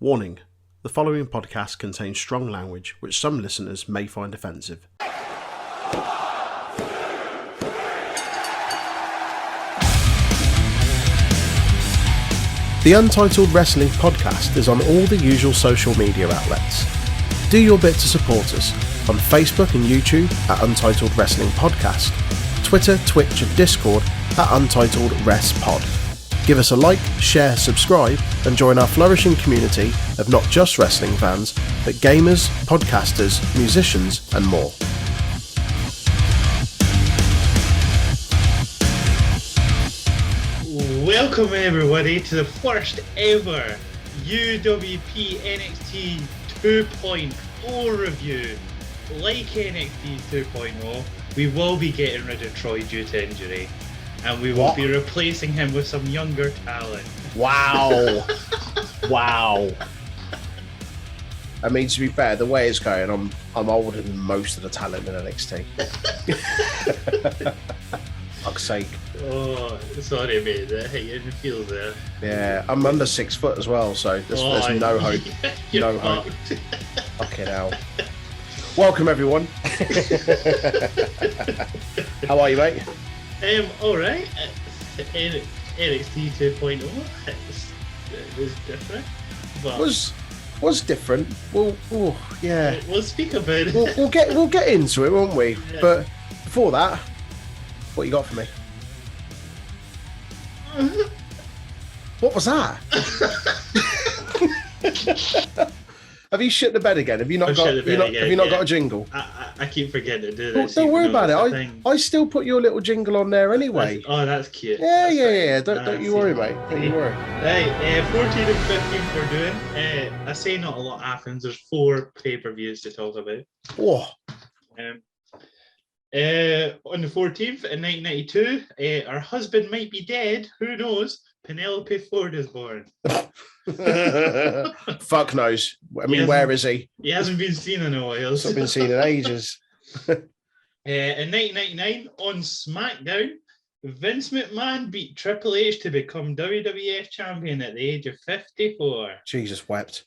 Warning: the following podcast contains strong language which some listeners may find offensive. The Untitled Wrestling Podcast is on all the usual social media outlets. Do your bit to support us on Facebook and YouTube at Untitled Wrestling Podcast, Twitter, Twitch and Discord at Untitled Rest Pod. Give us a like, share, subscribe and join our flourishing community of not just wrestling fans, but gamers, podcasters, musicians and more. Welcome everybody to the first ever UWP NXT 2.0 review. Like NXT 2.0, we will be getting rid of Troy due to injury, and we will be replacing him with some younger talent. Wow. Wow. I mean, to be fair, the way it's going, I'm older than most of the talent in NXT. Fuck's sake. Oh, sorry mate, that hit you in the field there. Yeah, I'm under 6 foot as well, so there's no hope. No hope. Fucking hell. Welcome everyone. How are you, mate? Alright. NXT 2.0. It was different. But was different. Well, yeah. We'll speak about it. We'll get into it, won't we? Yeah. But before that, what you got for me? What was that? Have you shit the bed again? Have you not got a jingle? I keep forgetting to do this. Well, don't worry about it. I still put your little jingle on there anyway. That's cute. Yeah. Don't you worry, mate. Don't you worry. Right, 14 and 15 we're doing. I say not a lot happens. There's 4 pay-per-views to talk about. Oh. On the 14th in 1992, our husband might be dead. Who knows? Penelope Ford is born. Fuck knows. I mean, where is he? He hasn't been seen in a while. He's not been seen in ages. In 1999, on SmackDown, Vince McMahon beat Triple H to become WWF champion at the age of 54. Jesus wept.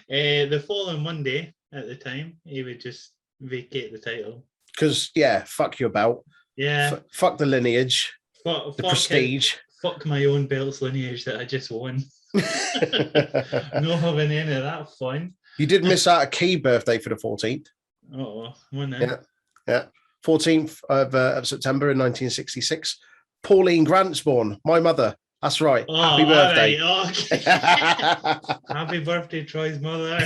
The following Monday, at the time, he would just vacate the title. Because, fuck your belt. Yeah. Fuck the lineage. The prestige. Fuck my own belt's lineage that I just won. Not having any of that fun. You did miss out a key birthday for the 14th. Oh, one then. Yeah. 14th of September in 1966. Pauline Grant's born. My mother. That's right. Happy birthday. Right. Okay. Happy birthday, Troy's mother.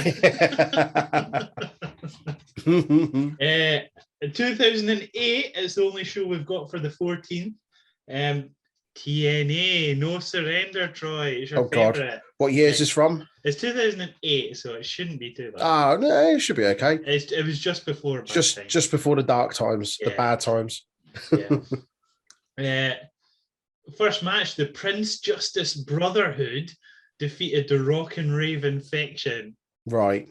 In 2008, it's the only show we've got for the 14th. TNA, No Surrender, Troy. It's your favorite. God. What year is this from? It's 2008, so it shouldn't be too bad. Oh, no, it should be okay. It was just before. Just before the dark times, the bad times. Yeah. First match, the Prince Justice Brotherhood defeated the Rock and Raven faction. Right.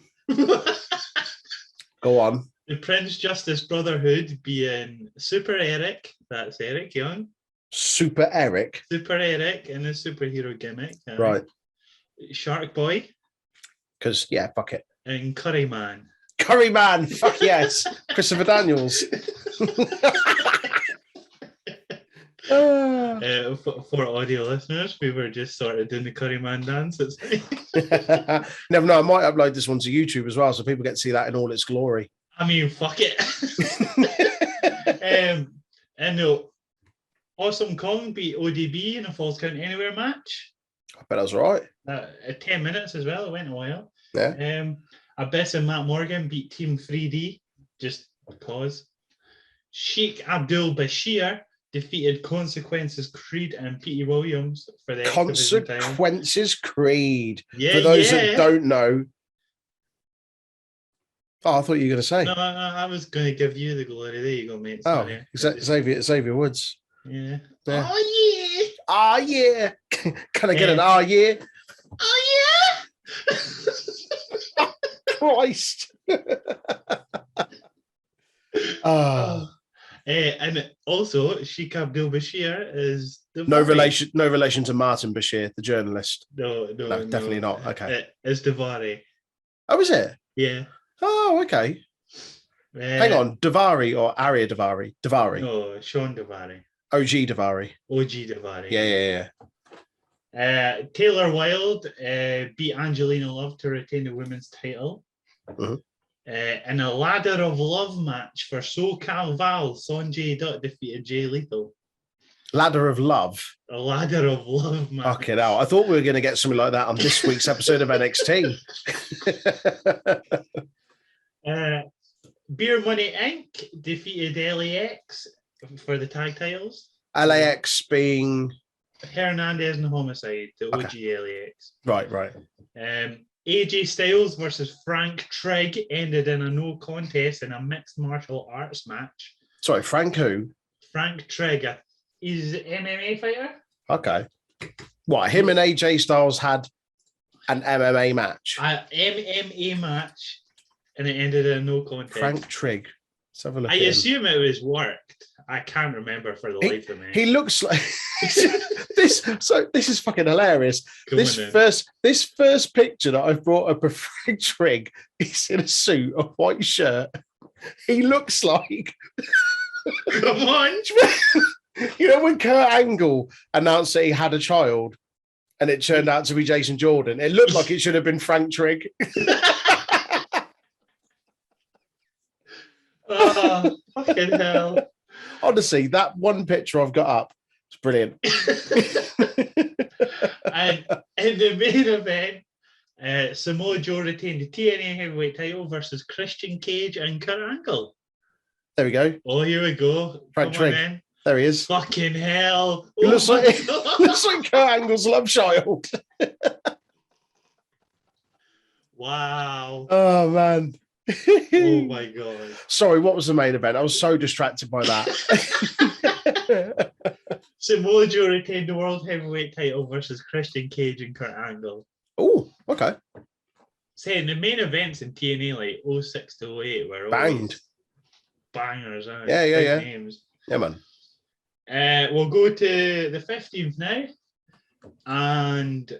Go on. The Prince Justice Brotherhood being Super Eric, that's Eric Young. Super Eric in a superhero gimmick. Right. Shark Boy. Because, fuck it. And Curry Man. Fuck yes. Christopher Daniels. For audio listeners, we were just sort of doing the Curry Man dance. Never know, I might upload this one to YouTube as well, so people get to see that in all its glory. I mean, fuck it. And no, Awesome Kong beat ODB in a Falls Count Anywhere match. I bet that was right. 10 minutes as well. It went a while. Yeah. Abyss and Matt Morgan beat Team 3D. Just because. Sheikh Abdul Bashir defeated Consequences Creed and Petey Williams for the Consequences Creed. Yeah, for those that don't know. Oh, I thought you were going to say. No, I was going to give you the glory. There you go, mate. Sorry. Xavier Woods. Yeah. Oh, yeah. Can I get an oh, yeah? Oh, yeah. Christ. And also, Sheikh Abdul Bashir is No relation to Martin Bashir, the journalist. No, definitely not. Okay. It's Davari. Oh, is it? Yeah. Oh, okay. Hang on, Davari or Arya Davari? Davari. No, Sean Davari. OG Davari. OG Davari. Yeah. Taylor Wilde beat Angelina Love to retain the women's title. Mm-hmm. In a ladder of love match for SoCal Val, Sonjay Dutt defeated Jay Lethal. Ladder of love. A ladder of love match. Okay, now I thought we were going to get something like that on this week's episode of NXT. Beer Money Inc. defeated LAX for the tag titles. LAX being Hernandez and Homicide, the OG LAX. Right. AJ Styles versus Frank Treg ended in a no contest in a mixed martial arts match. Sorry, Frank who? Frank Treg. He's an MMA fighter. Okay. What, him and AJ Styles had an MMA match? An MMA match, and it ended in a no contest. Frank Treg. Let's have a look. I assume it was worked. I can't remember for the life of me. He looks like this. So this is fucking hilarious. This first picture that I've brought up of Frank Treg, he's in a suit, a white shirt. He looks like. Come on. You know when Kurt Angle announced that he had a child, and it turned out to be Jason Jordan. It looked like it should have been Frank Treg. Oh, fucking hell. Honestly, that one picture I've got up is brilliant. And in the main event, Samoa Joe retained the TNA heavyweight title versus Christian Cage and Kurt Angle. There we go. Oh, here we go. Frank Treg. There he is. Fucking hell. He looks like Kurt Angle's love child. Wow. Oh, man. Oh my god. Sorry, what was the main event? I was so distracted by that. Samoa Joe retained the world heavyweight title versus Christian Cage and Kurt Angle. Oh, okay. Saying the main events in TNA like 06 to 08 were banged. Bangers. Yeah. Names. Yeah, man. We'll go to the 15th now. And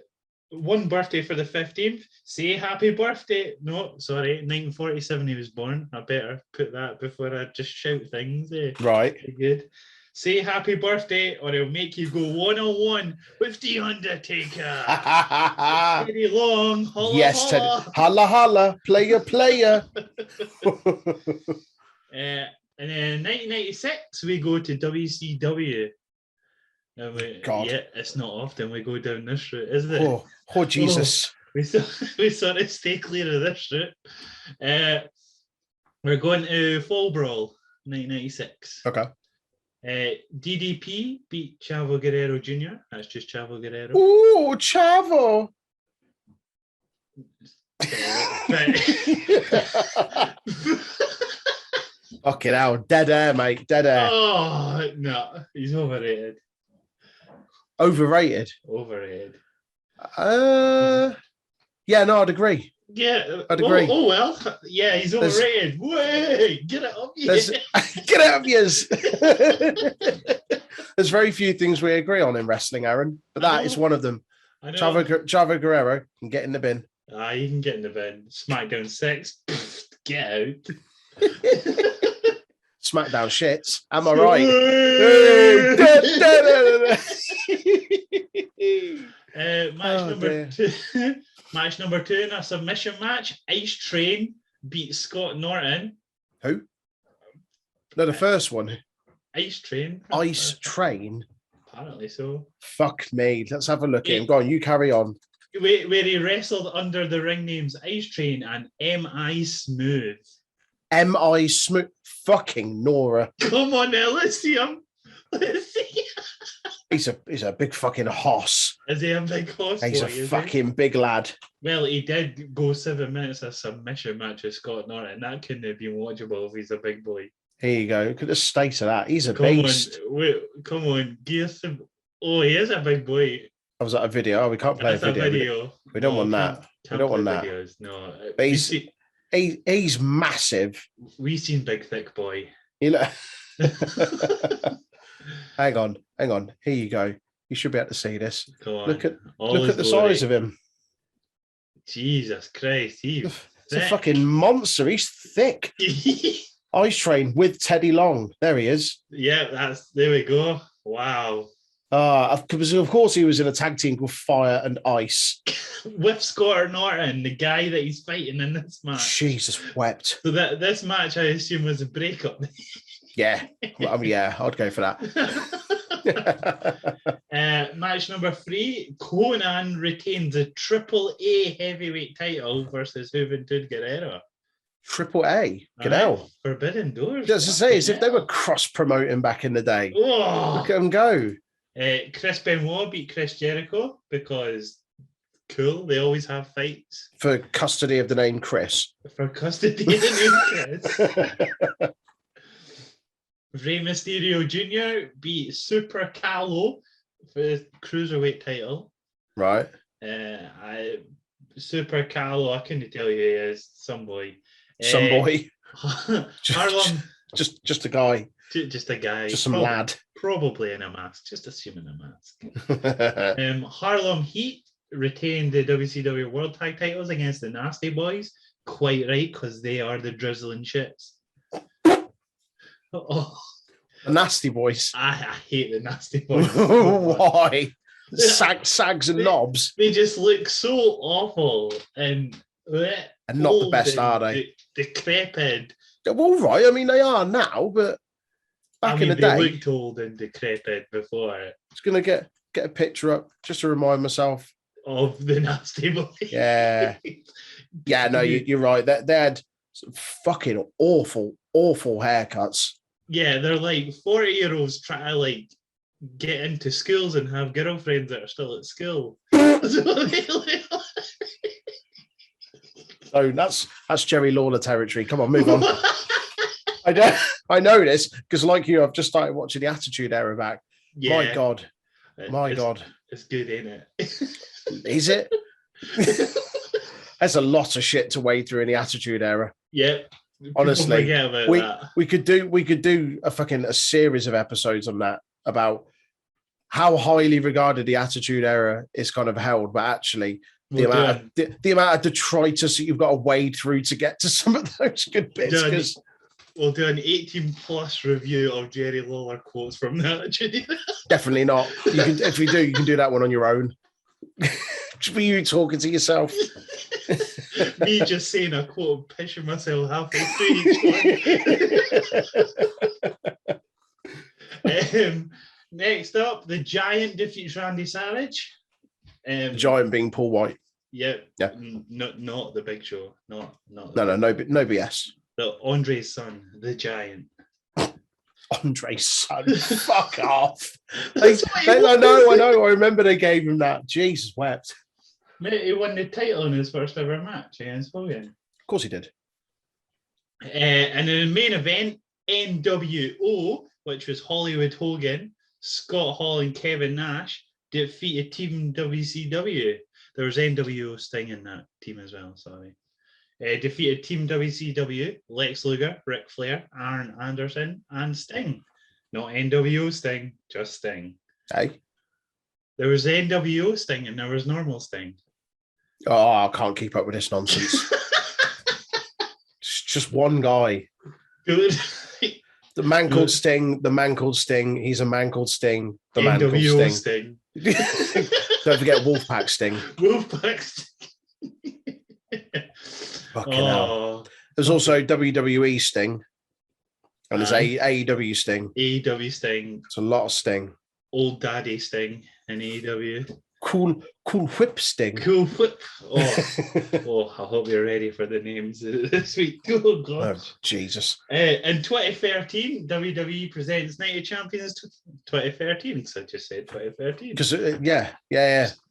one birthday for the 15th. Say happy birthday. No, sorry, 1947 he was born. I better put that before I just shout things. Right. Good. Say happy birthday or it'll make you go one-on-one with The Undertaker. Teddy Long. Holla, yes, holla. Teddy. Holla, holla. Player. And then in 1996, we go to WCW. God. Yeah, it's not often we go down this route, is it? Oh Jesus. We sort of stay clear of this route. We're going to Fall Brawl, 1996. Okay. DDP beat Chavo Guerrero Jr. That's just Chavo Guerrero. Oh, Chavo. Fucking hell. Dead air, mate. Dead air. Oh, no. He's overrated. Overrated? Overrated. Yeah, no, I'd agree. Yeah. I'd agree. Oh well. Yeah, he's overrated. Wait, get it up here. Get out of yours. There's very few things we agree on in wrestling, Aaron, but that is one of them. Chavo Guerrero can get in the bin. You can get in the bin. SmackDown 6. Get out. SmackDown shits. Am I right? Match number two in a submission match. Ice Train beat Scott Norton. Who? No, the first one. Ice Train. Ice Train? Apparently so. Fuck me. Let's have a look at him. Go on, you carry on. Where he wrestled under the ring names Ice Train and M.I. Smooth. M.I. Smooth. Fucking Nora. Come on now, let's see him. Let's see. He's a big fucking hoss. Is he a big hoss? He's a fucking big lad. Well, he did go 7 minutes of submission match with Scott Norton. That couldn't have been watchable if he's a big boy. Here you go. Look at the state of that. He's a beast. Come on. Oh, he is a big boy. I was at a video. Oh, we can't play a video. We don't want that. We don't want that. Videos. No. But he's massive. We seen big thick boy. You know. Hang on. Here you go. You should be able to see this. Go on. Look at All his the glory. size of him. Jesus Christ, It's a fucking monster. He's thick. Ice Train with Teddy Long. There he is. Yeah, there we go. Wow. Because of course he was in a tag team called Fire and Ice. With Scott Norton, the guy that he's fighting in this match. Jesus wept. So this match, I assume, was a breakup. Yeah. Well, yeah, I'd go for that. Match number 3, Conan retains the AAA heavyweight title versus Juventud Guerrero. AAA? Get out. Forbidden Doors. As I say, as if they were cross-promoting back in the day. Oh. Look at them go. Chris Benoit beat Chris Jericho because cool, they always have fights. For custody of the name Chris. For custody of the name Chris. Rey Mysterio Jr. beat Super Calo for the Cruiserweight title. Right. Super Calo, I couldn't tell you he is. Some boy. Some boy. Harlem. Just a guy. Just a guy. Just some lad. Probably in a mask. Just assuming a mask. Harlem Heat retained the WCW World Tag Titles against the Nasty Boys. Quite right, because they are the drizzling shits. Oh, the Nasty Boys. I hate the Nasty Boys. Why? Sags and knobs. They just look so awful and not the best, are they? Decrepit. Well, right. I mean, they are now, but back in the day, they looked old and decrepit before. I was gonna get a picture up just to remind myself of the Nasty Boys. Yeah, yeah. No, you're right. They had some fucking awful haircuts. Yeah, they're like 40-year-olds trying to like get into schools and have girlfriends that are still at school. So that's Jerry Lawler territory. Come on, move on. I know this because, like you, I've just started watching the Attitude Era back. Yeah. My God, it's good, ain't it? Is it? There's a lot of shit to wade through in the Attitude Era. Yep. Honestly, we could do a series of episodes on that about how highly regarded the Attitude Era is kind of held, but actually the amount of detritus that you've got to wade through to get to some of those good bits. We'll do an 18+ review of Jerry Lawler quotes from the Attitude Era. Definitely not. If we do, you can do that one on your own. Just be you talking to yourself. Me just saying a quote, pissing myself halfway through each one. Next up, the Giant defeats Randy Savage. The Giant being Paul White. Yeah. Not the Big Show. No BS. The Andre's son, the Giant. Andre's son. Fuck off. I know. I remember they gave him that. Jesus wept. Mate, he won the title in his first ever match against Hogan. Of course he did. And in the main event, NWO, which was Hollywood Hogan, Scott Hall and Kevin Nash, defeated Team WCW. There was NWO Sting in that team as well, sorry. Defeated Team WCW, Lex Luger, Ric Flair, Arn Anderson, and Sting. Not NWO Sting, just Sting. Hey. There was NWO Sting and there was normal Sting. Oh, I can't keep up with this nonsense. It's just one guy. Good. The man called Sting. The man called Sting. He's a man called Sting. The man NWO called Sting. Don't forget Wolfpack Sting. Wolfpack Sting. Fucking hell. There's also WWE Sting. And there's AEW Sting. AEW Sting. It's a lot of Sting. Old Daddy Sting in AEW. Cool Whip Sting. Cool Whip. Oh, I hope you're ready for the names this week. Oh, gosh. Oh, Jesus. In 2013, WWE presents Night of Champions 2013. So I just said 2013. Because, yeah.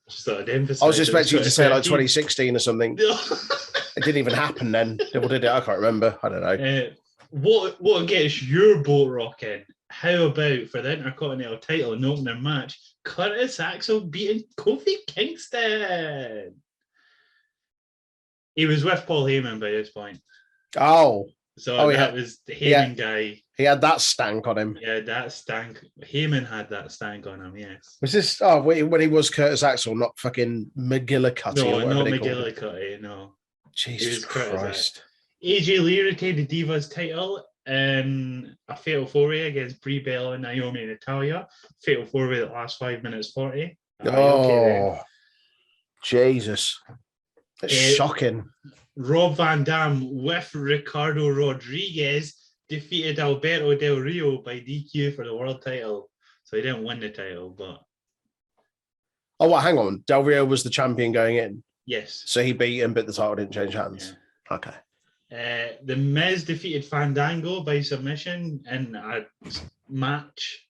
Just thought I'd emphasize. I was expecting you to say like 2016 or something. It didn't even happen then. Or did it? I can't remember. I don't know. What gets your boat rocking? How about for the Intercontinental title in the opening match, Curtis Axel beating Kofi Kingston? He was with Paul Heyman by this point. Oh, So that was the Heyman guy. He had that stank on him. Yeah, that stank. Heyman had that stank on him, yes. Was this when he was Curtis Axel, not fucking McGillicuddy? No, or not they McGillicuddy, no. Jesus Christ. AJ Lee retained the Divas title in a fatal 4-way against Brie Bella, Naomi, and Natalia. Fatal 4-way that lasts 5 minutes 40. Okay, Jesus. That's shocking. Rob Van Dam with Ricardo Rodriguez defeated Alberto Del Rio by DQ for the world title. So he didn't win the title, but... Oh, well, hang on. Del Rio was the champion going in? Yes. So he beat him, but the title didn't change hands? Yeah. Okay. The Miz defeated Fandango by submission in a match.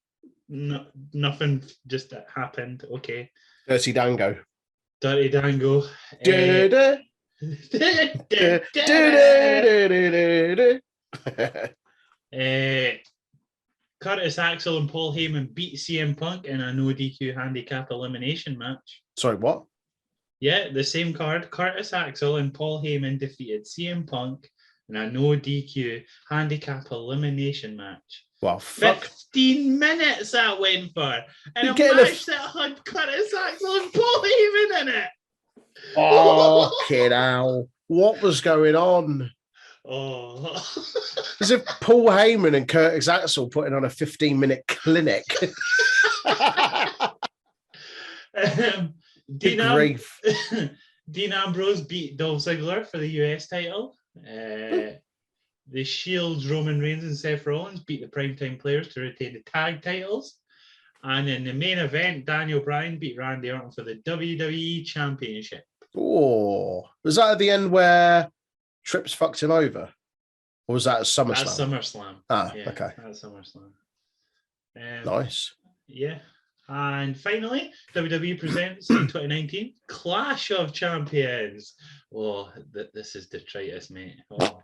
Nothing just happened. Okay. Dirty Dango. Curtis Axel and Paul Heyman beat CM Punk in a no DQ handicap elimination match. Sorry, what? Yeah, the same card. Curtis Axel and Paul Heyman defeated CM Punk in a no DQ handicap elimination match. Well, fuck. 15 minutes that went for. And a match that had Curtis Axel and Paul Heyman in it. Oh, kid owl. What was going on? Oh. As if Paul Heyman and Curtis Axel putting on a 15-minute clinic. Dean Ambrose beat Dolph Ziggler for the US title. The Shield's Roman Reigns and Seth Rollins beat the Primetime Players to retain the tag titles. And in the main event, Daniel Bryan beat Randy Orton for the WWE Championship. Oh, was that at the end where Trips fucked him over? Or was that at SummerSlam? That's SummerSlam. Okay. That's SummerSlam. Nice. Yeah. And finally, WWE presents in 2019 Clash of Champions. Oh, this is detritus, mate. Oh.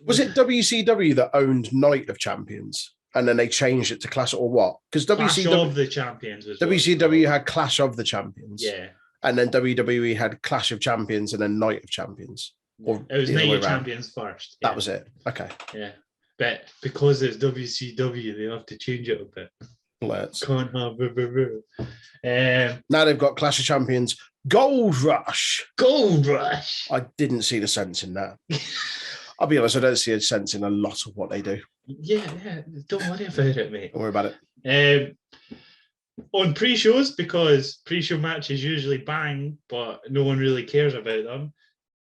Was it WCW that owned Night of Champions? And then they changed it to Clash or what? Because Clash of the Champions was WCW had Clash of the Champions. Yeah. And then WWE had Clash of Champions and then Night of Champions. Or it was Night of Champions first. That was it. Okay. Yeah. But because it's WCW, they have to change it a bit. Can't have now they've got Clash of Champions Gold Rush. Gold Rush. I didn't see the sense in that. I'll be honest, I don't see a sense in a lot of what they do. Yeah. Don't worry about it, mate. Don't worry about it. On pre-shows, because pre-show matches usually bang, but no one really cares about them.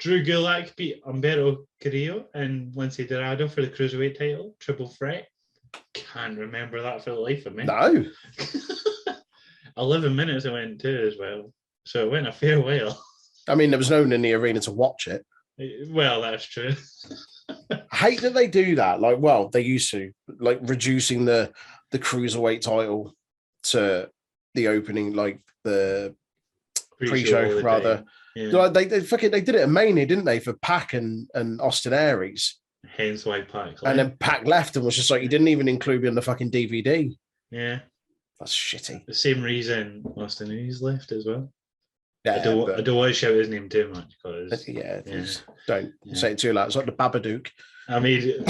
Drew Gulak beat Humberto Carrillo and Lindsay Dorado for the Cruiserweight title, triple threat. Can't remember that for the life of me. No. 11 minutes it went too as well. So it went a fair while. I mean, there was no one in the arena to watch it. Well, that's true. I hate that they do that. Like, well, they used to, like, reducing the Cruiserweight title to the opening, like the pre-show rather. Yeah. Like, they did it at Mania, didn't they, for Pac and Austin Aries? Hence why Pac. And then Pac left and was just like, you didn't even include me on the fucking DVD. Yeah. That's shitty. The same reason Austin Aries left as well. Yeah, I don't want to shout his name too much because don't say it too loud. It's like the Babadook. I mean,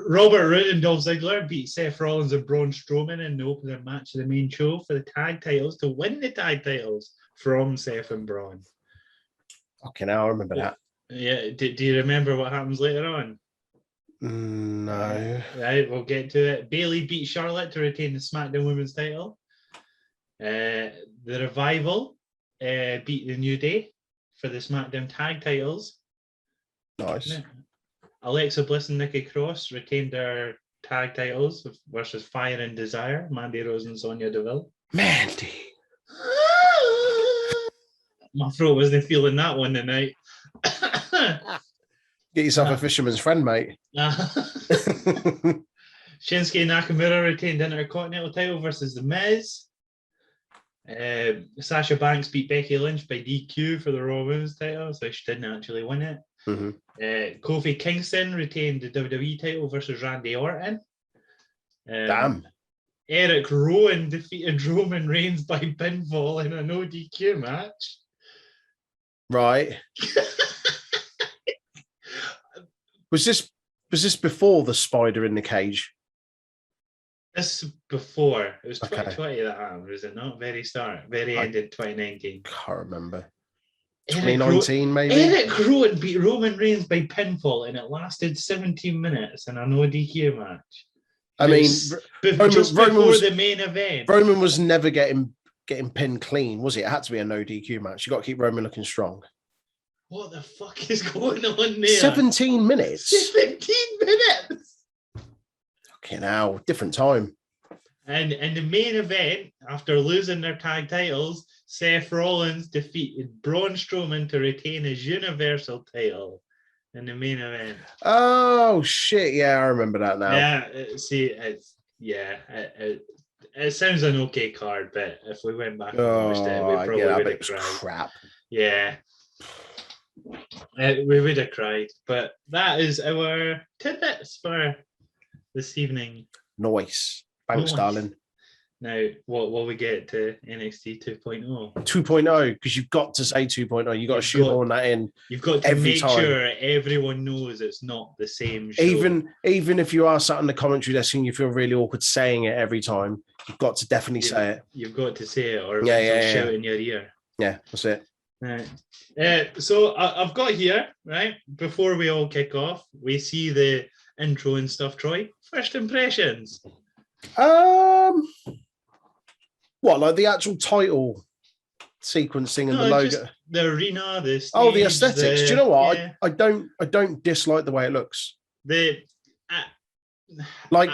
Robert Roode and Dolph Ziggler beat Seth Rollins and Braun Strowman in the opening match of the main show for the tag titles to win the tag titles from Seth and Braun. Okay, now I remember that. Yeah, do you remember what happens later on? No. Right, we'll get to it. Bayley beat Charlotte to retain the SmackDown Women's title. The Revival beat the New Day for the SmackDown Tag titles. Nice. Yeah. Alexa Bliss and Nikki Cross retained their tag titles versus Fire and Desire, Mandy Rose and Sonya Deville. Mandy. My throat wasn't feeling that one tonight. Get yourself a fisherman's friend, mate. Shinsuke Nakamura retained the Intercontinental title versus The Miz. Sasha Banks beat Becky Lynch by DQ for the Raw Women's title, so she didn't actually win it. Mm-hmm. Kofi Kingston retained the WWE title versus Randy Orton. Damn. Eric Rowan defeated Roman Reigns by pinfall in a no DQ match. Right. Was this before the spider in the cage? This before. It was Okay. 2020 that happened, was it not? Very end in 2019. Can't remember. 2019, maybe? Eric Rowan beat Roman Reigns by pinfall, and it lasted 17 minutes in a no DQ match. I mean, just before the main event. Roman was never getting pinned clean, was it? It had to be a no DQ match. You got to keep Roman looking strong. What the fuck is going on there? 17 minutes. 17 minutes. Fucking hell, different time. And in the main event, after losing their tag titles, Seth Rollins defeated Braun Strowman to retain his Universal title in the main event. Oh shit! Yeah, I remember that now. Yeah, it sounds an okay card, but if we went back and watched it, we probably would have cried. Crap. Yeah, we would have cried. But that is our tidbits for this evening. Nice. Thanks, darling. Now, what we get to NXT 2.0? 2.0, because you've got to say 2.0. You've got to shoehorn that in. You've got to make sure everyone knows it's not the same show. Even if you are sat on the commentary desk and you feel really awkward saying it every time, you've got to definitely say it. You've got to say it, or shout in your ear. Yeah, that's it. Right. So I've got here, right, before we all kick off, we see the intro and stuff, Troy. First impressions. What, like the actual title sequencing and the logo? Just the arena, the stage, the aesthetics. Do you know what? Yeah. I don't dislike the way it looks. I like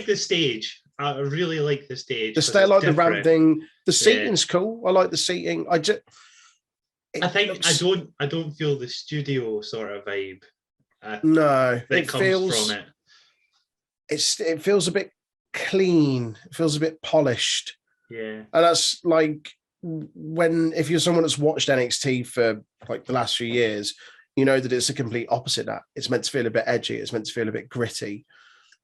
the stage. I really like the stage. The style, like different. The ramp thing. The seating's cool. I like the seating. I don't feel the studio sort of vibe. It comes from it. It feels a bit clean. It feels a bit polished. Yeah. And that's like if you're someone that's watched NXT for like the last few years, you know that it's the complete opposite. That it's meant to feel a bit edgy. It's meant to feel a bit gritty.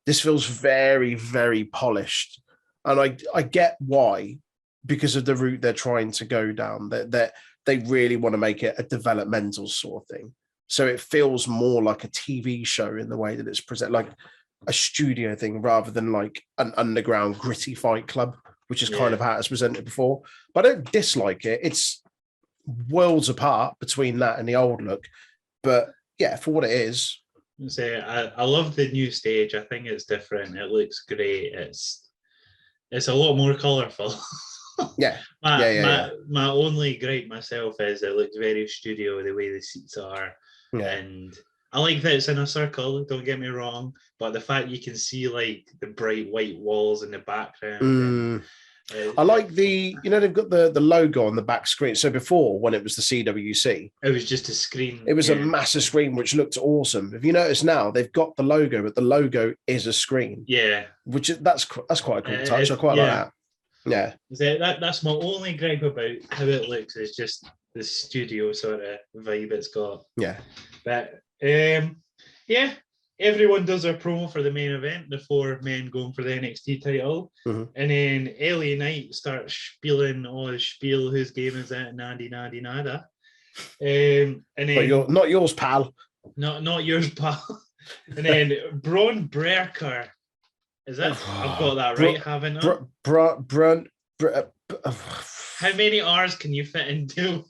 This feels very, very polished. And I get why, because of the route they're trying to go down. That they really want to make it a developmental sort of thing. So it feels more like a TV show in the way that it's presented, like a studio thing rather than like an underground gritty fight club, which is kind of how it's presented before. But I don't dislike it. It's worlds apart between that and the old look. But yeah, for what it is. I love the new stage. I think it's different. It looks great. It's a lot more colourful. My only gripe myself is it looks very studio, the way the seats are. Yeah. And I like that it's in a circle, don't get me wrong, but the fact you can see like the bright white walls in the background. I like they've got the logo on the back screen. So before, when it was the CWC, it was just a screen. It was a massive screen, which looked awesome. If you notice now, they've got the logo, but the logo is a screen. Yeah. That's quite a cool touch. I quite like that. Yeah. That's my only gripe about how it looks, is just the studio sort of vibe it's got. Yeah. But everyone does their promo for the main event, the 4 men going for the NXT title. Mm-hmm. And then Ellie Knight starts spieling all his spiel, whose game is that, nadi nada. And then, but not yours, pal. Not yours, pal. And then Bron Breakker. Is that? I've got that right, haven't I? How many R's can you fit into?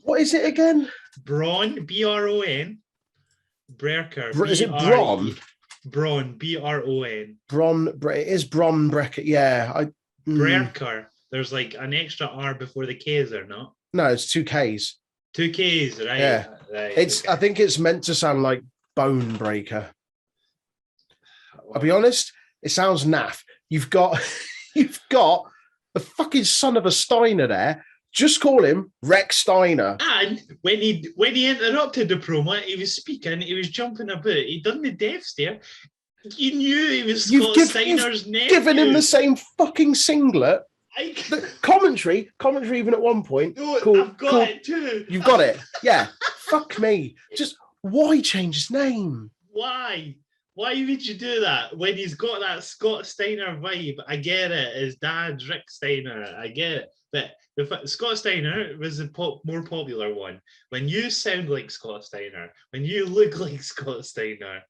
What is it again? Bron, Bron. Brecker. Is it Bron? Bron, Bron. It is Bron Brecker. Yeah. Brecker. There's like an extra R before the K, is there not? No, it's 2 Ks. 2 Ks, right? Yeah. Right, I think it's meant to sound like Bone Breaker. I'll be honest, it sounds naff. You've got the fucking son of a Steiner there. Just call him Rex Steiner. And when he interrupted the promo, he was speaking, he was jumping about, he done the death stare. You knew he was Scott Steiner's nephew. Given him the same fucking singlet. The commentary even at one point. No, I've got it too. You've got it. Yeah. Fuck me. Just why change his name? Why? Why would you do that when he's got that Scott Steiner vibe? I get it. His dad's Rick Steiner. I get it. But Scott Steiner was the more popular one. When you sound like Scott Steiner, when you look like Scott Steiner,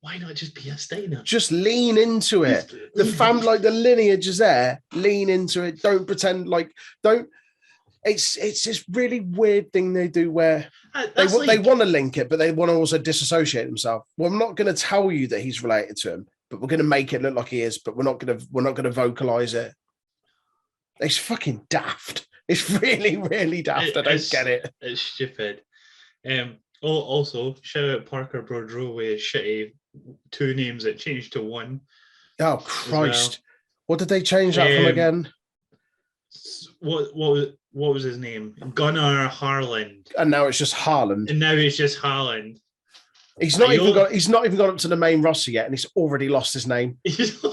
why not just be a Steiner? Just lean into it. The the lineage is there. Lean into it. Don't pretend don't. It's this really weird thing they do where they want to link it, but they want to also disassociate themselves. Well, I'm not going to tell you that he's related to him, but we're going to make it look like he is. But we're not going to vocalize it. It's fucking daft. It's really, really daft. I don't get it. It's stupid. Also, shout out Parker Brodro with shitty 2 names that changed to 1. Oh Christ! Well. What did they change that from again? What was his name? Gunnar Harland. And now it's just Harland. He's not even got up to the main roster yet, and he's already lost his name. He's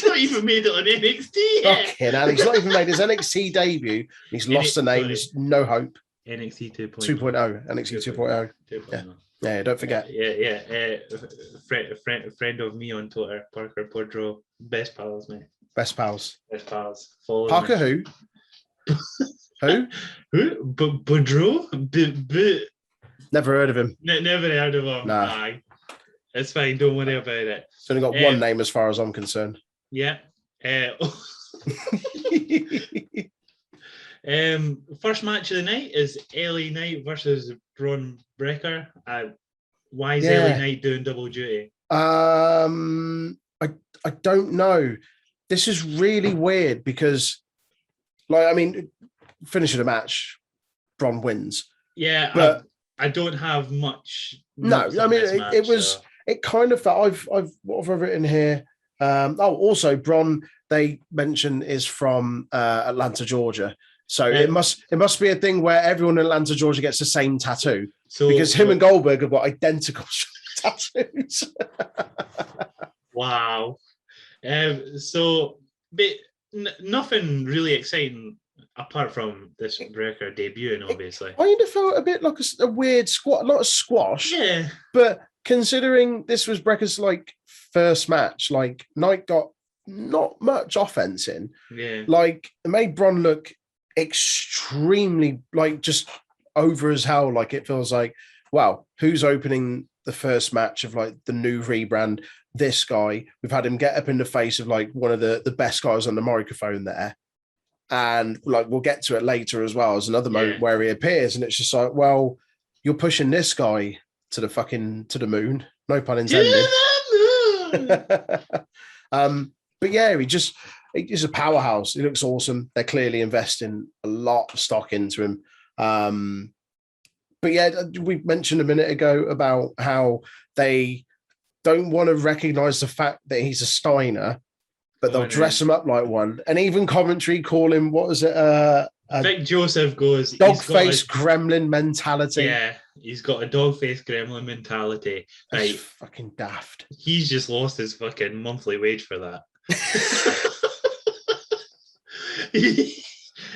not even made it on NXT yet. Fucking hell, he's not even made his NXT debut. He's lost the name. There's no hope. NXT 2.0. 2.0. NXT 2.0. Yeah, don't forget. Yeah. Friend of me on Twitter, Parker Brodro. Best pals, mate. Best pals. Follow Parker me. Who? Who? Boudreaux? Never heard of him. Never heard of him. Nah. Aye. It's fine. Don't worry about it. It's only got one name as far as I'm concerned. Yeah. First match of the night is Ellie Knight versus Bron Breakker. Why is Ellie Knight doing double duty? I don't know. This is really weird because, finishing a match, Bron wins. Yeah, but I don't have much. No, I mean it was. So. It kind of felt. What have I written here? Also Bron, they mention, is from Atlanta, Georgia. So it must be a thing where everyone in Atlanta, Georgia gets the same tattoo. Because him and Goldberg have got identical tattoos. Wow. But nothing really exciting apart from this Breaker debuting, obviously. It kind of felt a bit like a weird not a squash. Yeah. But considering this was Brecker's first match, Knight got not much offense in. Yeah. It made Bron look extremely just over as hell. It feels like, wow, who's opening the first match of the new rebrand? This guy. We've had him get up in the face of one of the best guys on the microphone there. And we'll get to it later as well as another moment where he appears, and it's just well, you're pushing this guy to the moon. No pun intended. But yeah, he's a powerhouse. He looks awesome. They're clearly investing a lot of stock into him. But yeah, we mentioned a minute ago about how they don't want to recognize the fact that he's a Steiner, but they'll dress him up like one. And even commentary call him, what was it? Vic Joseph goes, dog-faced gremlin mentality. Yeah, he's got a dog-faced gremlin mentality. That's fucking daft. He's just lost his fucking monthly wage for that.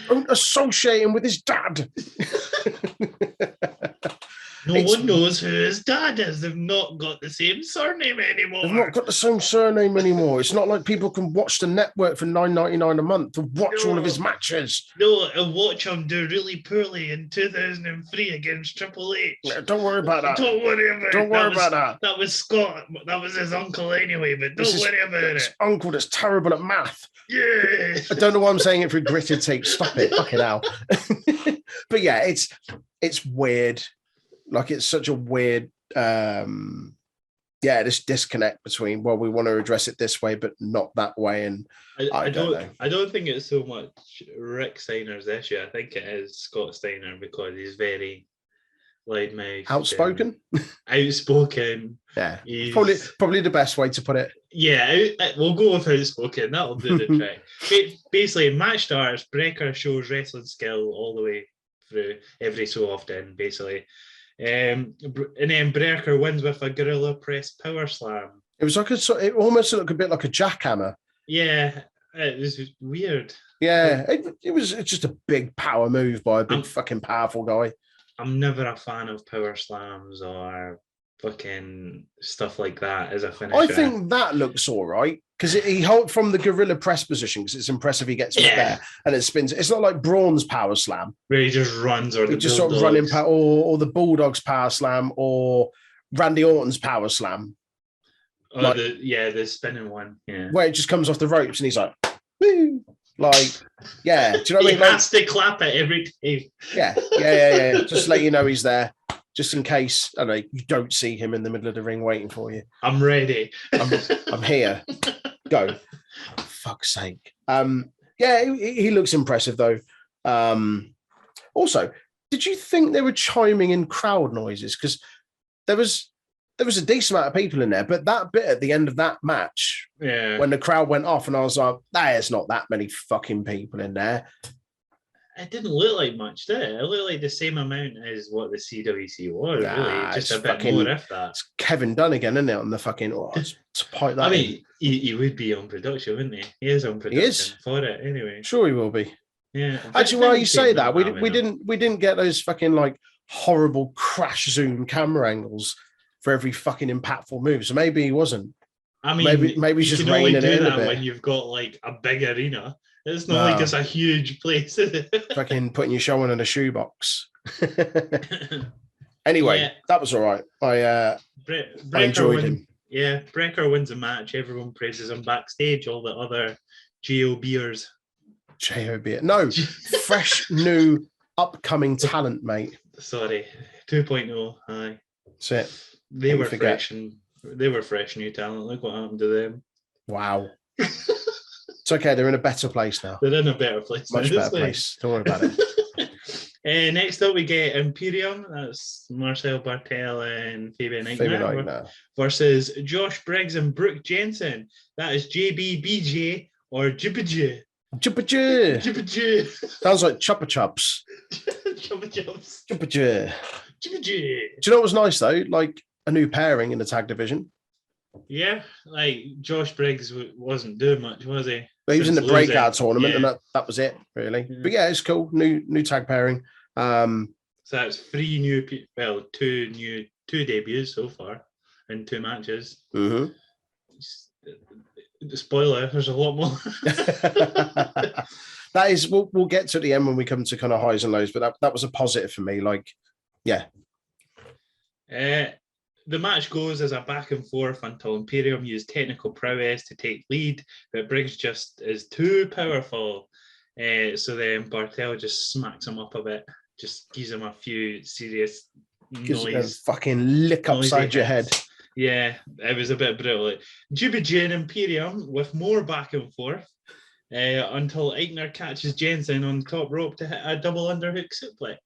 Don't associate him with his dad. No one knows who his dad is. They've not got the same surname anymore. They've not got the same surname anymore. It's not like people can watch the network for $9.99 a month to watch all of his matches. No, I'll watch him do really poorly in 2003 against Triple H. Yeah, don't worry about that. Don't worry about that. That was Scott. That was his uncle anyway, but don't worry about it. His uncle that's terrible at math. Yeah. I don't know why I'm saying it through gritted tape. Stop it. Fucking hell. But yeah, it's weird. It's such a weird, this disconnect between, well, we want to address it this way, but not that way. And I don't know. I don't think it's so much Rick Steiner's issue. I think it is Scott Steiner because he's very loudmouth, outspoken. Outspoken. Yeah, probably the best way to put it. Yeah, we'll go with outspoken. That'll do the trick. Basically, match starts. Brecker shows wrestling skill all the way through every so often, basically. And then Brecker wins with a gorilla press power slam. It was it almost looked a bit like a jackhammer. Yeah, it was weird. Yeah, it's just a big power move by a big fucking powerful guy. I'm never a fan of power slams or fucking stuff like that as a finisher. I think that looks all right because he holds from the gorilla press position because it's impressive he gets it there and it spins. It's not like Braun's power slam where he just runs or just sort of running or the Bulldog's power slam or Randy Orton's power slam. Like, the spinning one. Yeah, where it just comes off the ropes and he's like, woo. Like, yeah. Do you know what I mean? He has to clap it every time. Yeah. Just let you know he's there. Just in case, I don't know, you don't see him in the middle of the ring waiting for you. I'm ready. I'm here. Go. For fuck's sake. He looks impressive though. Also, did you think they were chiming in crowd noises? Because there was a decent amount of people in there, but that bit at the end of that match, when the crowd went off, and I was like, there's not that many fucking people in there. It didn't look like much, did it? It looked like the same amount as what the CWC was, really. Just a bit more, if that. It's Kevin Dunn again, isn't it? On the fucking... I mean, he would be on production, wouldn't he? He is on production for it, anyway. Sure he will be. Yeah. Actually, while you say that, we didn't get those fucking, like, horrible crash zoom camera angles for every fucking impactful move. So maybe he wasn't. I mean, maybe he's just reining it in a bit. When you've got, like, a big arena. It's not like it's a huge place, is it? Fucking putting your show on in a shoebox. Anyway, that was all right. I enjoyed him. Yeah, Brecker wins a match. Everyone praises him backstage. All the other JOBers. JOB. No, fresh, new, upcoming talent, mate. Sorry, 2.0. Aye. That's it. They were fresh new talent. Look what happened to them. Wow. It's okay. They're in a better place now. They're in a better place. Much better place. Don't worry about it. Next up, we get Imperium. That's Marcel Bartel and Fabian Eichner versus Josh Briggs and Brooke Jensen. That is JBBJ or Jibbajay. Jibbajay. Sounds like Chuppa Chups. Chuppa Chups. Jibbajay. Do you know what was nice though? Like a new pairing in the tag division. Yeah, like Josh Briggs wasn't doing much, was he? But he was in the breakout tournament, and that was it, really. Yeah. But yeah, it's cool. New tag pairing. So that's two debuts so far in 2 matches. Mm-hmm. Spoiler: there's a lot more. That is, we'll get to the end when we come to kind of highs and lows. But that was a positive for me. Like, yeah. The match goes as a back and forth until Imperium use technical prowess to take lead, but Briggs just is too powerful. So then Bartel just smacks him up a bit, just gives him a few serious noise. Fucking lick upside your head. Yeah, it was a bit brutal. Jibbajay and Imperium with more back and forth until Eichner catches Jensen on top rope to hit a double underhook suplex.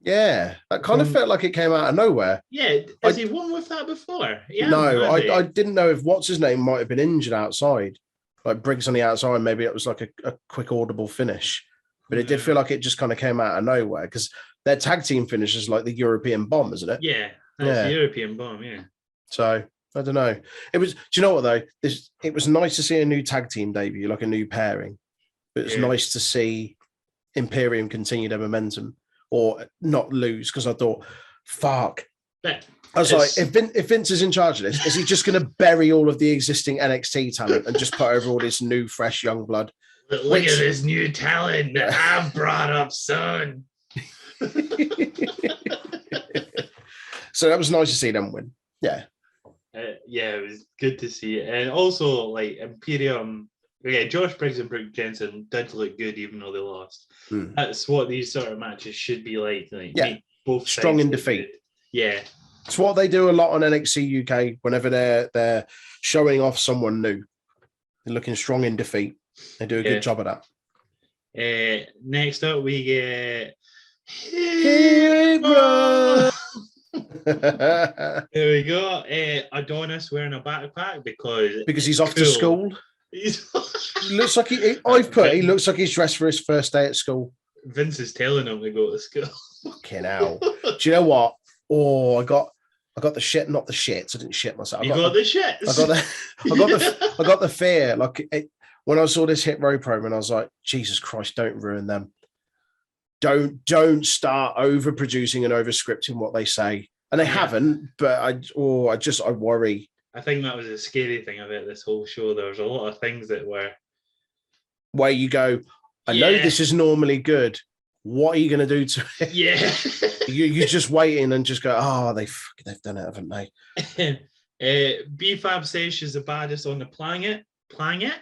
Yeah, that kind of felt like it came out of nowhere. Yeah, has he won with that before? Yeah, no, I didn't know if what's his name might have been injured outside, like Briggs on the outside. Maybe it was like a quick audible finish, but it did feel like it just kind of came out of nowhere because their tag team finish is like the European Bomb, isn't it? Yeah, that's the European Bomb. Yeah. So I don't know. It was. Do you know what though? It was nice to see a new tag team debut, like a new pairing. It was nice to see Imperium continue their momentum. Or not lose, because I thought, fuck. I was like, if Vince is in charge of this, is he just going to bury all of the existing NXT talent and just put over all this new, fresh, young blood? But look at this new talent that I've brought up, son. So that was nice to see them win. Yeah. It was good to see. And also, like, Imperium... Yeah, Josh Briggs and Brooke Jensen did look good even though they lost. That's what these sort of matches should be like. Make both strong in defeat. Good. Yeah. It's what they do a lot on NXT UK whenever they're showing off someone new. They're looking strong in defeat. They do a good job of that. Next up, we get... There we go. Adonis wearing a backpack because he's off to school. He looks like he looks like he's dressed for his first day at school. Vince is telling him to go to school. Fucking hell. Do you know what? Oh, I got the shit, not the shits. I didn't shit myself. I got the shit. I got the fear. Like when I saw this Hit Row program, I was like, Jesus Christ, don't ruin them. Don't start overproducing and overscripting what they say. And they haven't, but I worry. I think that was a scary thing about this whole show. There was a lot of things that were where you go, I know this is normally good. What are you going to do to it? Yeah. You're just waiting and just go, oh, they've done it, haven't they? B-Fab says she's the baddest on the planet. Planet?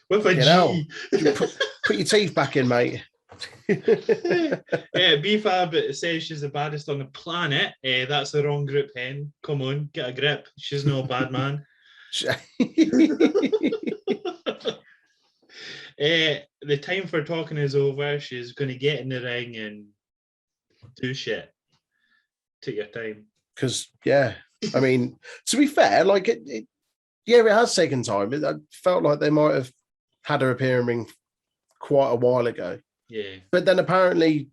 With a G. Put your teeth back in, mate. B-Fab says she's the baddest on the planet. That's the wrong group, hen. Come on, get a grip. She's no bad man. The time for talking is over. She's going to get in the ring and do shit. Take your time. Because, yeah, I mean, to be fair, like, it has taken time. I felt like they might have had her appear in ring quite a while ago. Yeah. But then apparently,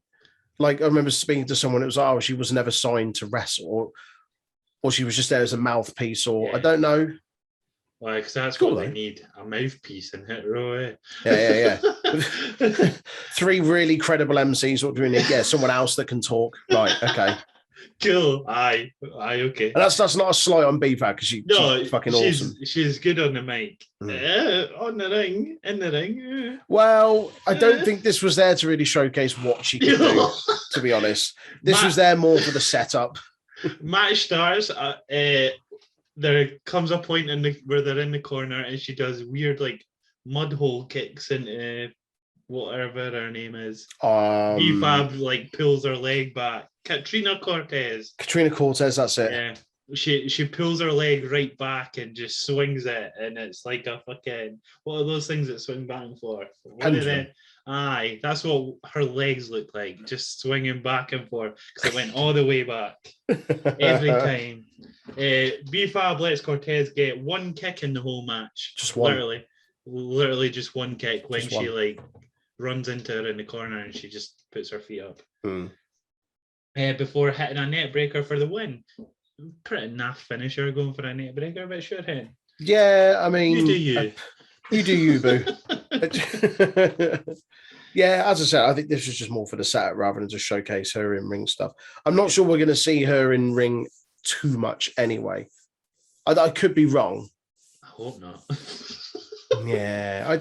like, I remember speaking to someone, it was, oh, she was never signed to wrestle, or she was just there as a mouthpiece, or I don't know. Well, because that's cool, what they need, a mouthpiece in Hit Row. Yeah. 3 really credible MCs. What do we need? Yeah, someone else that can talk. Right, okay. Cool. Aye, okay. And that's not a slight on B-Fab because she's fucking awesome. She's good on the mic. On the ring, in the ring. Well, I don't think this was there to really showcase what she could do, to be honest. This was there more for the setup. Match starts. There comes a point where they're in the corner and she does weird like mud hole kicks into whatever her name is. B-Fab like pulls her leg back. Katrina Cortez, that's it. Yeah. She pulls her leg right back and just swings it, and it's like a fucking, what are those things that swing back and forth? Aye, that's what her legs look like, just swinging back and forth because it went all the way back every time. B-Fab lets Cortez get one kick in the whole match. Just one. Literally just one kick when she like runs into her in the corner and she just puts her feet up. Before hitting a net breaker for the win. Pretty naff finisher going for a net breaker, but sure hit. Yeah, I mean, you do you. You do you, boo. Yeah, as I said, I think this was just more for the setup rather than to showcase her in ring stuff. I'm not sure we're going to see her in ring too much anyway. I could be wrong. I hope not. Yeah.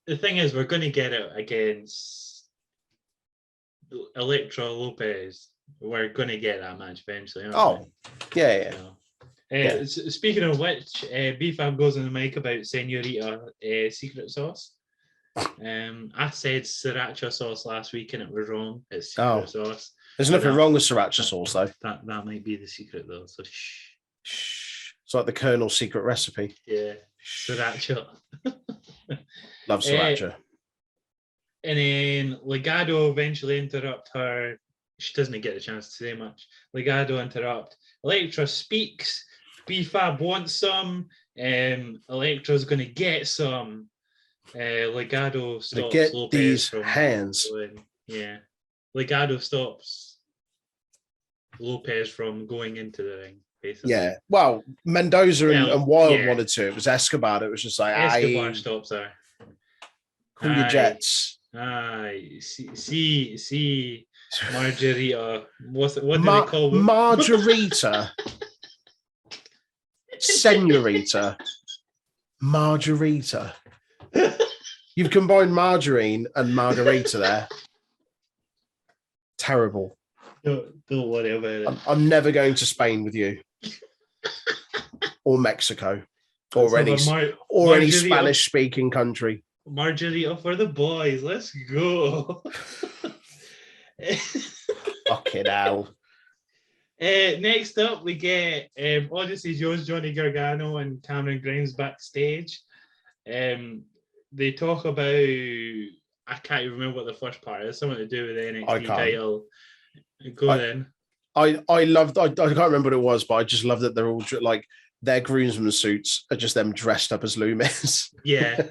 The thing is, we're going to get it against Elektra Lopez. We're going to get that match eventually. Aren't we? Yeah. Speaking of which, B-Fab goes on the mic about Senorita secret sauce. I said sriracha sauce last week and it was wrong. It's secret sauce. There's nothing wrong with sriracha sauce though. That might be the secret though. So shh. It's like the Colonel's secret recipe. Yeah, sriracha. Love sriracha. And then Legado eventually interrupt her. She doesn't get a chance to say much. Legado interrupt. Elektra speaks. B-Fab wants some. Elektra's going to get some. Legado stops get Lopez these from hands. Going. Yeah. Legado stops Lopez from going into the ring, basically. Yeah. Well, Mendoza and Wild wanted to. It was Escobar. It was just like, Escobar stops her. Cool your jets. Aye. See. Margarita. What do they call them? Margarita. Senorita. Margarita. You've combined margarine and margarita there. Terrible. Don't worry about it. I'm never going to Spain with you. Or Mexico. Or any Spanish-speaking country. Margarita for the boys. Let's go. Fucking hell. Next up, we get Odyssey Jones, Johnny Gargano, and Cameron Grimes backstage. They talk about, I can't even remember what the first part is, something to do with the NXT title. Then. I loved, I can't remember what it was, but I just love that they're all like, their groomsmen suits are just them dressed up as Loomis. Yeah.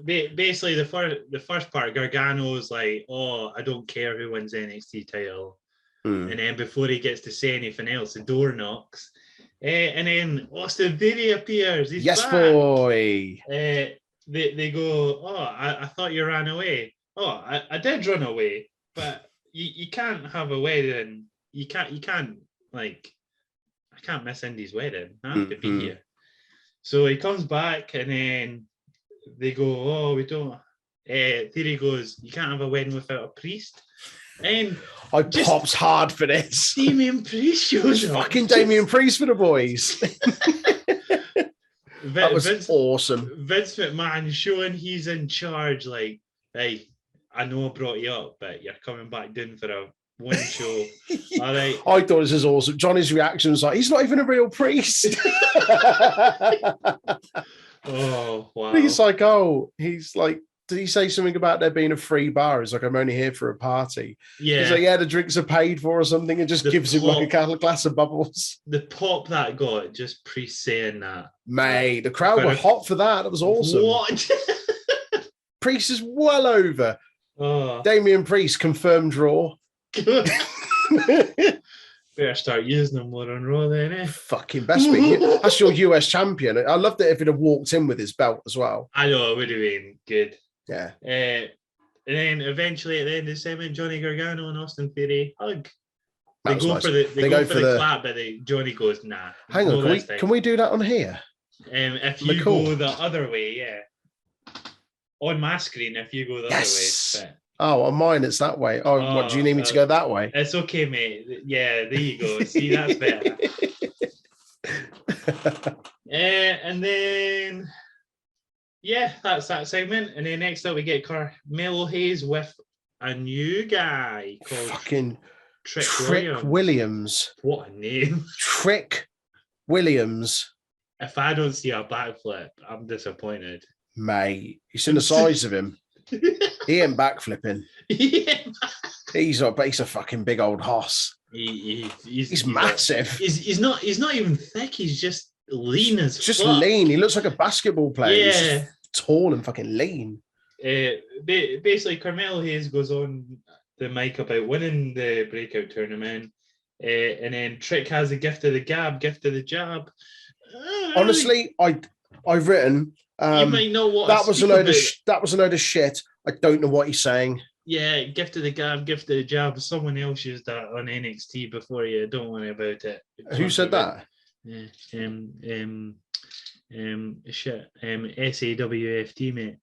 Basically, the first part, Gargano's like, oh, I don't care who wins the NXT title. And then before he gets to say anything else, the door knocks. And then Austin Theory appears. He's back. Boy. They go, oh, I thought you ran away. Oh, I did run away, but you can't have a wedding you can't like, I can't miss Indy's wedding. I have to be here. So he comes back, and then they go, oh, we don't. Theory goes, you can't have a wedding without a priest. And I popped hard for this. Damien Priest shows up. Fucking Damien Priest for the boys. That was awesome. Vince McMahon showing he's in charge, like, hey, I know I brought you up, but you're coming back down for a one show. All right. I thought this was awesome. Johnny's reaction was like, he's not even a real priest. Oh, wow. He's like, did he say something about there being a free bar? He's like, I'm only here for a party. Yeah. He's like, yeah, the drinks are paid for or something, and just gives him like a glass of bubbles. The pop that got just saying that. Mate, the crowd were hot for that. That was awesome. What? Priest is well over. Oh. Damien Priest confirmed Raw. Better start using them more on Raw then, eh? Fucking best be. That's your US champion. I loved it if he'd have walked in with his belt as well. I know, it would have been good. Yeah. And then eventually at the end of the segment, Johnny Gargano and Austin Theory hug. They go nice. for the clap, but Johnny goes, nah. Hang on, can we do that on here? If you go the other way, yeah. On my screen, if you go the other way. But... Oh, on mine it's that way. Oh, what, do you need me to go that way? It's okay, mate. Yeah, there you go. See, that's better. And then... Yeah, that's that segment. And then next up, we get Carmelo Hayes with a new guy called fucking Trick Williams. What a name. Trick Williams. If I don't see a backflip, I'm disappointed. Mate, you seen the size of him? He ain't backflipping. He's a fucking big old hoss. He's massive. He's not even thick. He's just lean as fuck. Just lean. He looks like a basketball player. Yeah. He's tall and fucking lean. Basically, Carmelo Hayes goes on the mic about winning the breakout tournament, and then Trick has the gift of the gab, gift of the jab. Honestly, I've written. You might know what that was a load of shit. I don't know what he's saying. Yeah, gift of the gab, gift of the jab. Someone else used that on NXT before you. Don't worry about it. Who said that? Yeah. SAWFT, mate.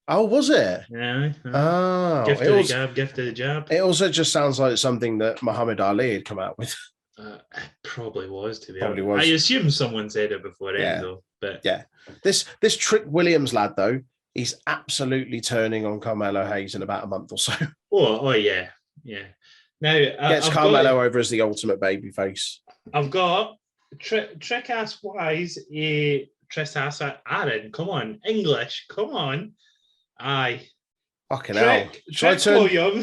Oh, was it? Yeah. Oh, gift of the gab, gift of the jab. It also just sounds like something that Muhammad Ali had come out with. It probably was, to be honest. I assume someone said it before, though. But yeah, this Trick Williams lad though, he's absolutely turning on Carmelo Hayes in about a month or so. Oh yeah. Now gets Carmelo over as the ultimate babyface. I've got Trick ass wise. Trick ass Aaron. Come on, English. Come on. Aye. Fucking hell. Should I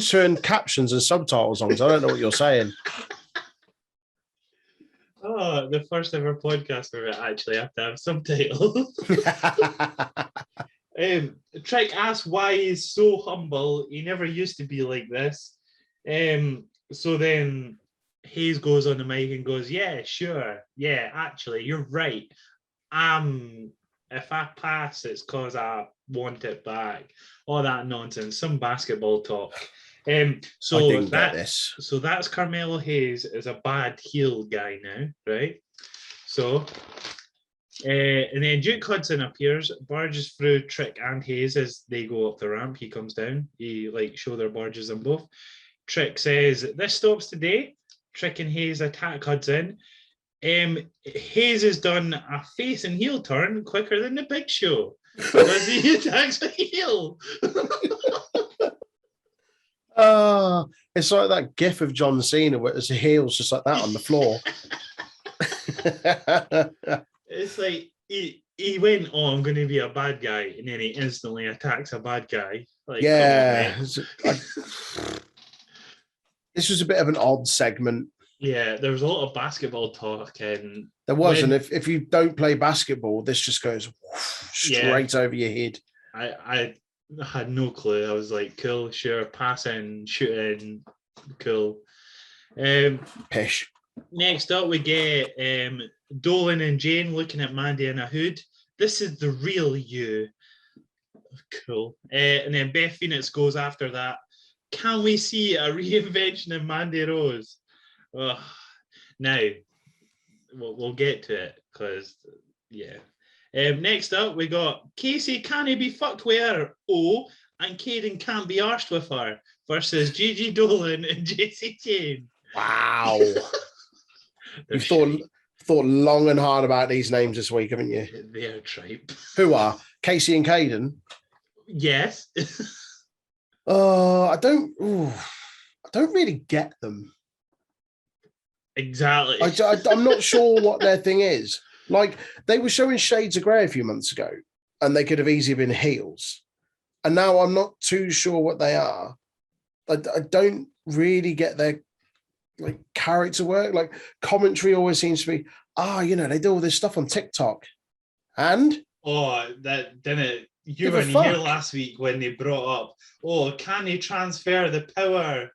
turn captions and subtitles on? Because I don't know what you're saying. Oh, the first ever podcast where I actually have to have subtitles. Trick asks why he's so humble. He never used to be like this. So then Hayes goes on the mic and goes, yeah, sure. Yeah, actually, you're right. If I pass, it's because I want it back. All that nonsense. Some basketball talk. So that's Carmelo Hayes is a bad heel guy now, right? So, and then Duke Hudson appears, barges through Trick and Hayes as they go up the ramp. He comes down. He shoulder barges them both. Trick says, "This stops today." Trick and Hayes attack Hudson. Hayes has done a face and heel turn quicker than the Big Show because he attacks a heel. It's like that gif of John Cena where his heels just like that on the floor. It's like he went, oh, I'm going to be a bad guy, and then he instantly attacks a bad guy. Like, yeah. This was a bit of an odd segment. Yeah, there was a lot of basketball talk. And there was, and if you don't play basketball, this just goes straight over your head. I had no clue. I was like, cool, sure, passing, shooting, cool. Pish. Next up, we get Dolan and Jane looking at Mandy in a hood. This is the real you. Cool. And then Beth Phoenix goes after that. Can we see a reinvention of Mandy Rose? Well, now we'll get to it because next up we got Casey can't be fucked with her, and Caden can't be arsed with her versus Gigi Dolan and JC Jane. Wow. You've thought long and hard about these names this week, haven't you? They're tripe. Who are Casey and Caden? Yes. I don't really get them. Exactly. I'm not sure what their thing is. Like, they were showing Shades of Grey a few months ago, and they could have easily been heels. And now I'm not too sure what they are. I don't really get their like character work. Like, commentary always seems to be, they do all this stuff on TikTok. And? That didn't it? You weren't here last week when they brought up, can they transfer the power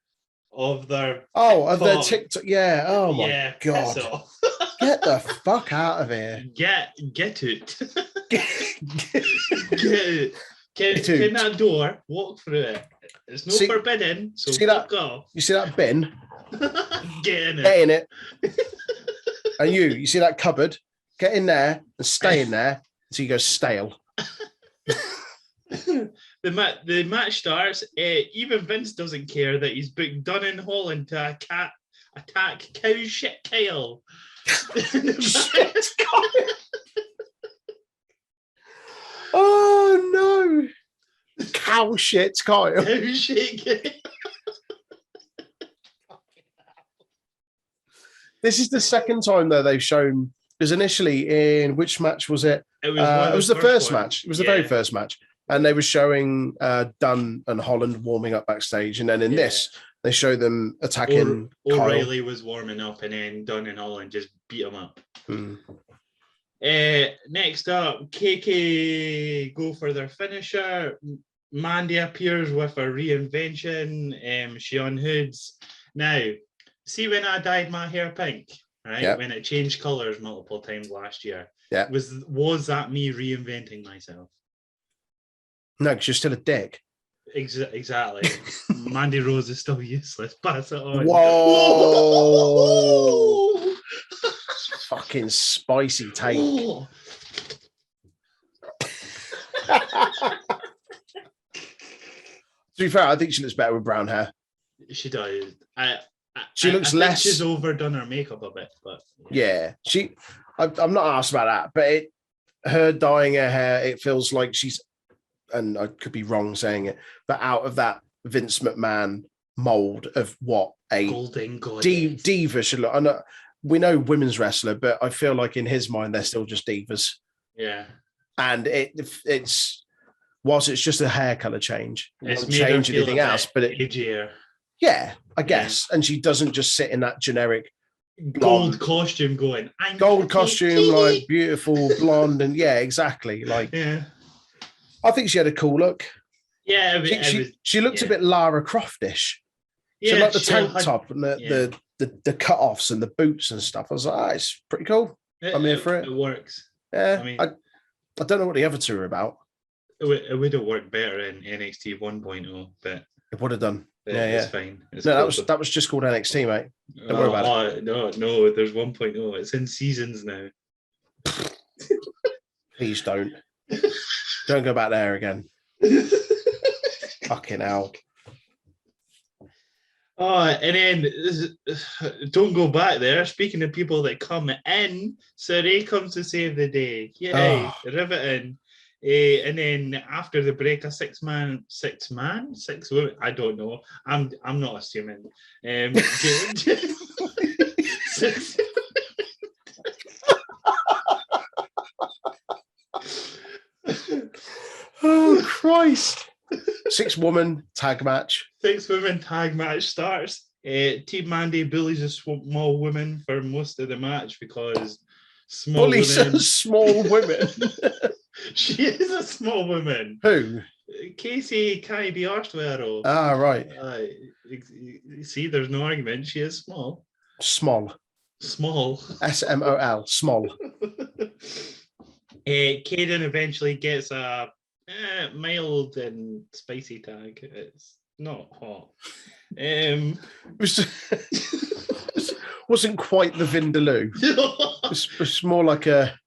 of their their TikTok? Yeah. Oh my God. Get the fuck out of here. Get it. Get in that door, walk through it. It's no forbidden, so fuck off. You see that bin? Get in it. And you see that cupboard? Get in there and stay in there until you go stale. The match starts. Even Vince doesn't care that he's booked Dunn and Holland to attack Cow Shit Kyle. Shit Kyle. Oh no! Cow shit Kyle. Cow shit Kyle. This is the second time though they've shown. Because initially, in which match was it? It was the first match. It was the very first match. And they were showing Dunn and Holland warming up backstage. And then in this, they show them attacking Kyle. O'Reilly was warming up, and then Dunn and Holland just beat him up. Next up, KK go for their finisher. Mandy appears with a reinvention. She unhoods. Now, see when I dyed my hair pink? Right, yep. When it changed colours multiple times last year. Yeah. Was that me reinventing myself? No, because you're still a dick. Exactly. Mandy Rose is still useless. Pass it on. Whoa! Fucking spicy take. To be fair, I think she looks better with brown hair. She does. She looks less. She's overdone her makeup a bit, but I'm not asked about that, but her dyeing her hair, it feels like she's, and I could be wrong saying it, but out of that Vince McMahon mold of what a golden diva should look. I know, we know women's wrestler, but I feel like in his mind they're still just divas. Yeah, and it's whilst it's just a hair color change, it won't change anything else, but edgier. Yeah, I guess. Yeah. And she doesn't just sit in that generic gold costume going. Gold costume, like beautiful blonde, and exactly. Like, I think she had a cool look. Yeah, she looked a bit Lara Croftish. She had like the tank top and the cut-offs and the boots and stuff. I was like, it's pretty cool. I'm here for it. It works. Yeah, I don't know what the other two are about. It would have worked better in NXT 1.0, but it would have done. It's fine. That was just called NXT, mate. Don't worry about it. No, there's 1.0. It's in seasons now. Please don't. Don't go back there again. Fucking hell. And then don't go back there. Speaking of people that come in, Saray comes to save the day. Yay, riveting. And then after the break, a six women. I don't know. I'm not assuming. Six. Oh Christ! 6-woman tag match. 6-woman tag match starts. Team Mandy bullies a small woman for most of the match because small women. She is a small woman. Who? Casey can't be arsed with her. Right. See, there's no argument. She is small. Small. SMOL. Small. Caden eventually gets a mild and spicy tag. It's not hot. wasn't quite the Vindaloo. It's more like a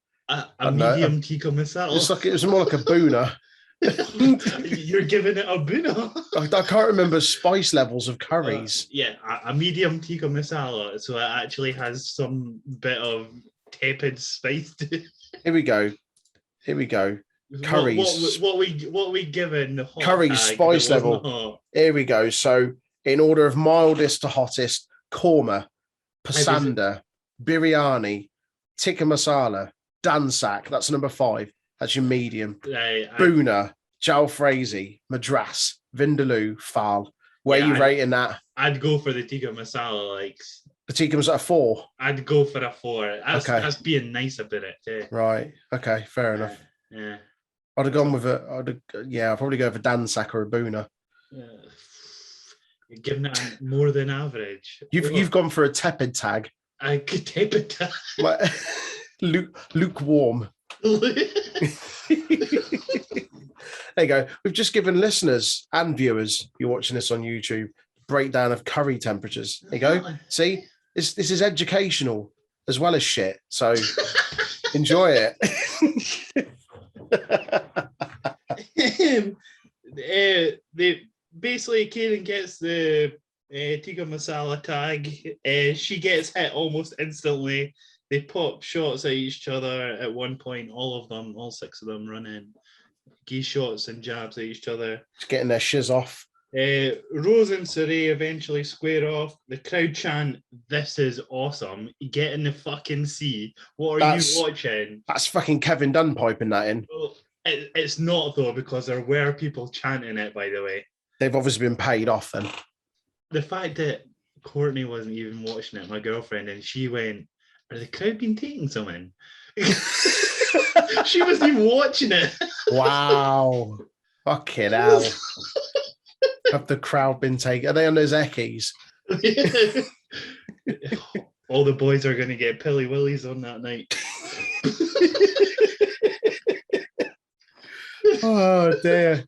medium tikka masala. It was more like a boona. You're giving it a boona. I can't remember spice levels of curries. A medium tikka masala, so it actually has some bit of tepid spice to it. Here we go. Curries. What we given? Curries spice level. Here we go. So in order of mildest to hottest, korma, pasanda, biryani, tikka masala, dansak. That's number 5. That's your medium. Boona, jalfrezi, madras, vindaloo, fal. Where are you rating that? I'd go for the tikka masala. The tikka masala 4. I'd go for a 4. That's being nice about it too. Right. Okay. Fair enough. Yeah. I'd have gone with I'd probably go for dansak or a boona. You're giving it more than average. You've gone for a tepid tag. A tepid tag. Lukewarm. There you go. We've just given listeners and viewers, if you're watching this on YouTube, breakdown of curry temperatures. There you go. See, this is educational as well as shit. So enjoy it. Basically, Karen gets the tikka masala tag. She gets hit almost instantly. They pop shots at each other at one point. All 6 of them run in. Give shots and jabs at each other. Just getting their shiz off. Rose and Saray eventually square off. The crowd chant, "This is awesome. Get in the fucking sea. What are you watching?" That's fucking Kevin Dunn piping that in. Well, it's not, though, because there were people chanting it, by the way. They've obviously been paid off then. The fact that Courtney wasn't even watching it, my girlfriend, and she went, "Are the crowd been taking something?" She wasn't even watching it. Wow. Fucking hell. Have the crowd been taken? Are they on those eckies? All the boys are going to get Pilly Willies on that night. Oh dear.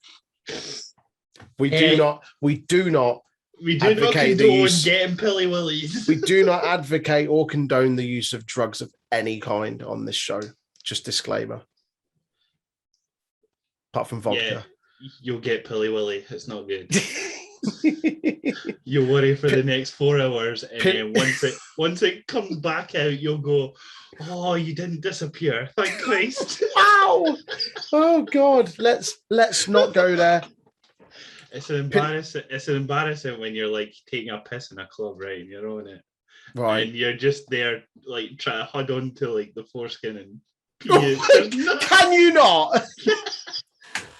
We do not advocate condone getting Pilly Willies. We do not advocate or condone the use of drugs of any kind on this show. Just disclaimer. Apart from vodka. Yeah, you'll get Pilly Willy. It's not good. You'll worry for the next 4 hours, and then once it comes back out, you'll go, "Oh, you didn't disappear. Thank Christ." Wow. Oh God. Let's not go there. It's embarrassing when you're like taking a piss in a club, right? And you're on it. Right. And you're just there like trying to hold on to like the foreskin and Can you not?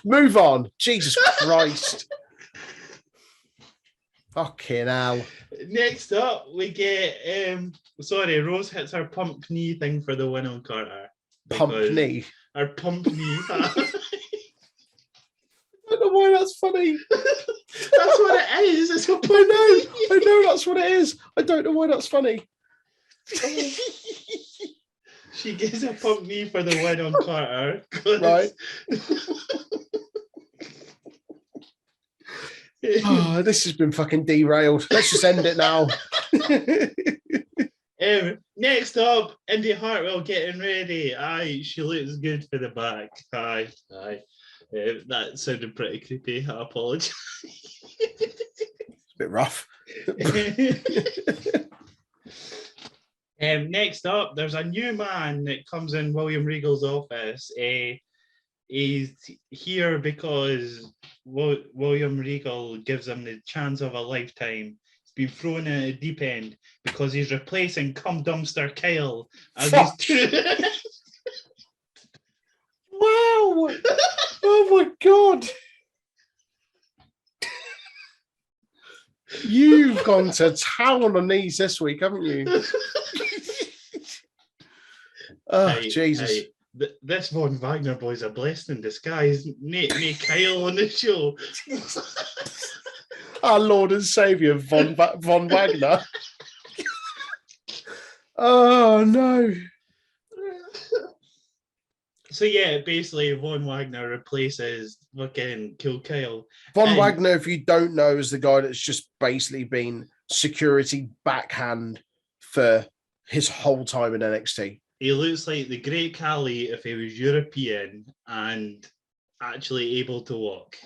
Move on. Jesus Christ. Fucking hell. Next up, we get Rose hits her pump knee thing for the win on Carter. Pump knee? Her pump knee. I don't know why that's funny. That's what it is. It's a pump knee. I know that's what it is. I don't know why that's funny. She gets a pump knee for the win on Carter. Right. Oh, this has been fucking derailed. Let's just end it now. Next up, Indy Hartwell getting ready. Aye, she looks good for the back. Aye. That sounded pretty creepy. I apologise. It's a bit rough. Next up, there's a new man that comes in William Regal's office. He's here because William Regal gives him the chance of a lifetime. He's been thrown in a deep end because he's replacing Cum Dumpster Kyle as his two. Wow! Oh my God! You've gone to town on these this week, haven't you? Oh, Jesus. This Von Wagner boy's a blessing in disguise. Nate Kyle on the show. Our Lord and Saviour, Von Wagner. Oh, no. So, yeah, basically, Von Wagner replaces fucking Cool Kyle. Von Wagner, if you don't know, is the guy that's just basically been security backhand for his whole time in NXT. He looks like the Great Khali if he was European and actually able to walk.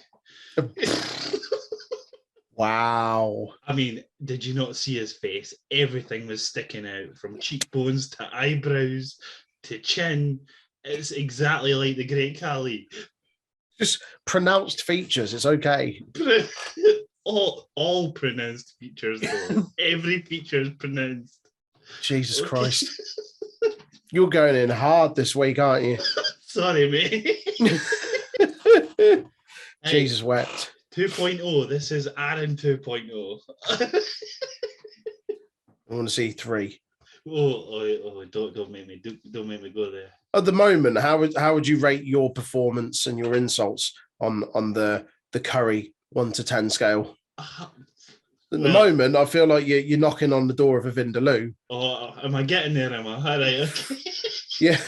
Wow. I mean, did you not see his face? Everything was sticking out from cheekbones to eyebrows to chin. It's exactly like the Great Khali. Just pronounced features. It's okay. all pronounced features, though. Every feature is pronounced. Jesus Christ. You're going in hard this week, aren't you? Sorry, mate. Jesus wept. 2.0. This is Aaran 2.0. I want to see 3. Don't make me go there. At the moment, how would you rate your performance and your insults on the Curry 1 to 10 scale? At the moment, I feel like you're knocking on the door of a Vindaloo. Oh, am I getting there? Am I? All right, okay. Yeah.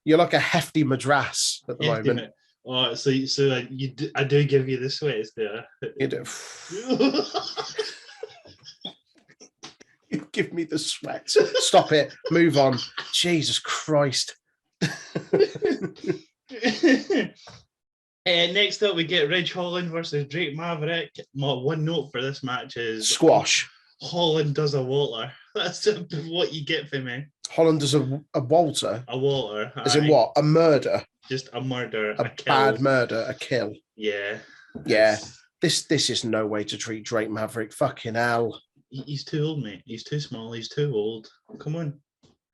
You're like a hefty madras at the moment. Oh, so I do give you the sweats there. You do. You give me the sweat. Stop it. Move on. Jesus Christ. Next up, we get Ridge Holland versus Drake Maverick. One note for this match is squash. Holland does a Walter. That's what you get from me. Holland does a Walter? A Walter. As in what? A murder? Just a murder. A bad murder. A kill. Yeah. Yeah. This is no way to treat Drake Maverick. Fucking hell. He's too old, mate. He's too small. He's too old. Come on.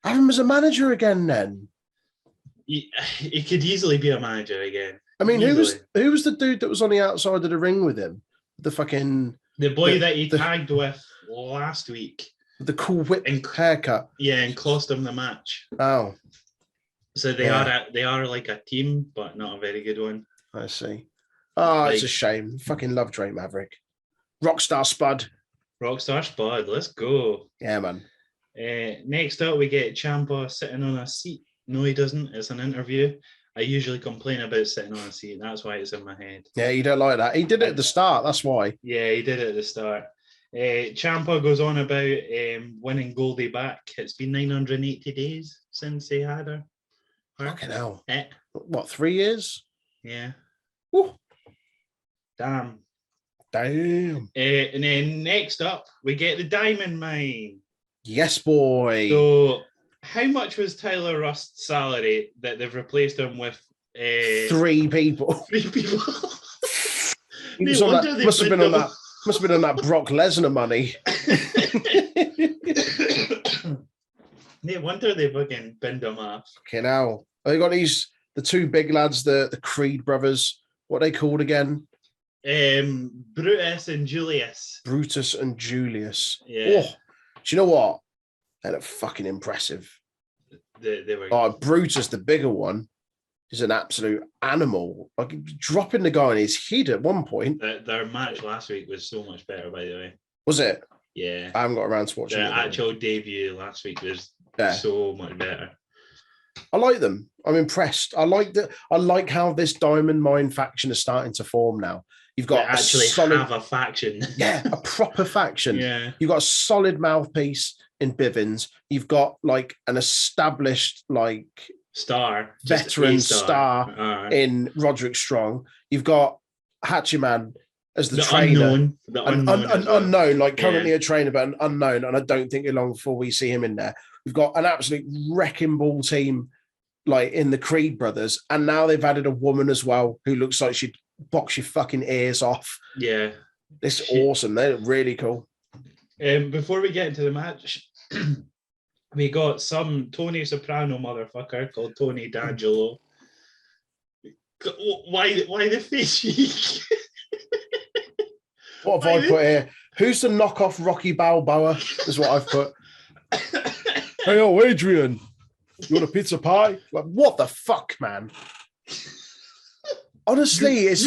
Have him as a manager again, then. He could easily be a manager again. I mean, who was the dude that was on the outside of the ring with him? The boy that he tagged with last week. The cool whip haircut. Yeah, and cost him the match. Oh. So they are like a team, but not a very good one. I see. Oh, it's a shame. Fucking love Drake Maverick. Rockstar Spud. Rockstar Spud, let's go. Yeah, man. Next up, we get Ciampa sitting on a seat. No, he doesn't. It's an interview. I usually complain about sitting on a seat. That's why it's in my head. Yeah, you don't like that. He did it at the start. That's why. Yeah, he did it at the start. Ciampa goes on about winning Goldie back. It's been 980 days since he had her. Fucking hell. Eh. What, 3 years? Yeah. Woo. Damn. And then next up, we get the Diamond Mine. Yes, boy. So, how much was Tyler Rust's salary that they've replaced him with? 3 people. 3 people. Must have been on that Brock Lesnar money. No wonder they fucking binned him off. Okay, now they got the 2 big lads, the Creed brothers. What are they called again? Brutus and Julius. Brutus and Julius. Yeah. Oh, do you know what? They look fucking impressive. They were. Oh, Brutus, the bigger one, is an absolute animal. Like dropping the guy on his head at one point. Their match last week was so much better, by the way. Was it? Yeah. I haven't got around to watching it. The actual debut last week was so much better. I like them. I'm impressed. I like how this Diamond Mine faction is starting to form now. You've got have a faction. Yeah, a proper faction. Yeah. You've got a solid mouthpiece in Bivens. You've got like an established veteran star in Roderick Strong. You've got Hatchiman as the trainer. Unknown, like currently a trainer, but an unknown. And I don't think it'll long before we see him in there. We've got an absolute wrecking ball team like in the Creed brothers. And now they've added a woman as well who looks like she'd box your fucking ears off. Yeah. It's awesome. They're really cool. Before we get into the match, we got some Tony Soprano motherfucker called Tony D'Angelo. Why the face? What have I put here? Who's the knockoff Rocky Balboa? Is what I've put. Hey, Adrian, you want a pizza pie? Like, what the fuck, man? Honestly, it's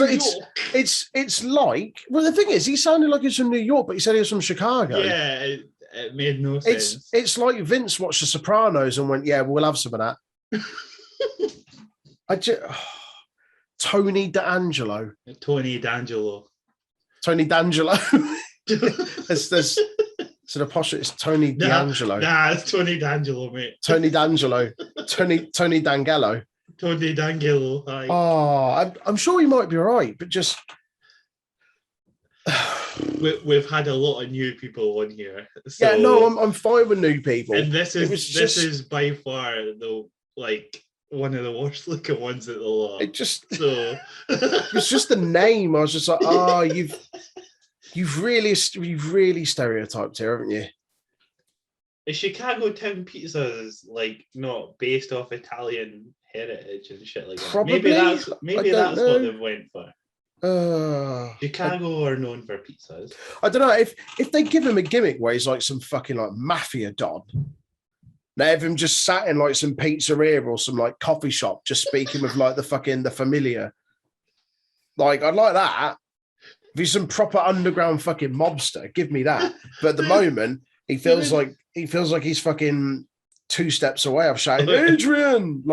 like. Well, the thing is, he sounded like he's from New York, but he said he was from Chicago. Yeah, it made no sense. It's like Vince watched The Sopranos and went, "Yeah, we'll have some of that." Tony D'Angelo. Tony D'Angelo. Tony D'Angelo. There's It's an apostrophe. It's Tony D'Angelo. Nah, it's Tony D'Angelo, mate. Tony D'Angelo. Tony D'Angelo. Tony D'Angelo. Hi. Oh, I'm sure he might be all right, but just we've had a lot of new people on here. So... Yeah, no, I'm fine with new people. And this is by far one of the worst looking ones at the lot. It just so it was just the name. I was just like, oh, you've really stereotyped here, haven't you? Is Chicago Town Pizza is not based off Italian heritage and shit like that? Probably. Maybe that's what they've went for. Chicago are known for pizzas. I don't know if they give him a gimmick where he's like some fucking mafia don. They have him just sat in some pizzeria or some coffee shop, just speaking with the familiar. I'd like that. If he's some proper underground fucking mobster, give me that. But at the moment, he feels like he's fucking 2 steps away. I've shouted, Adrian!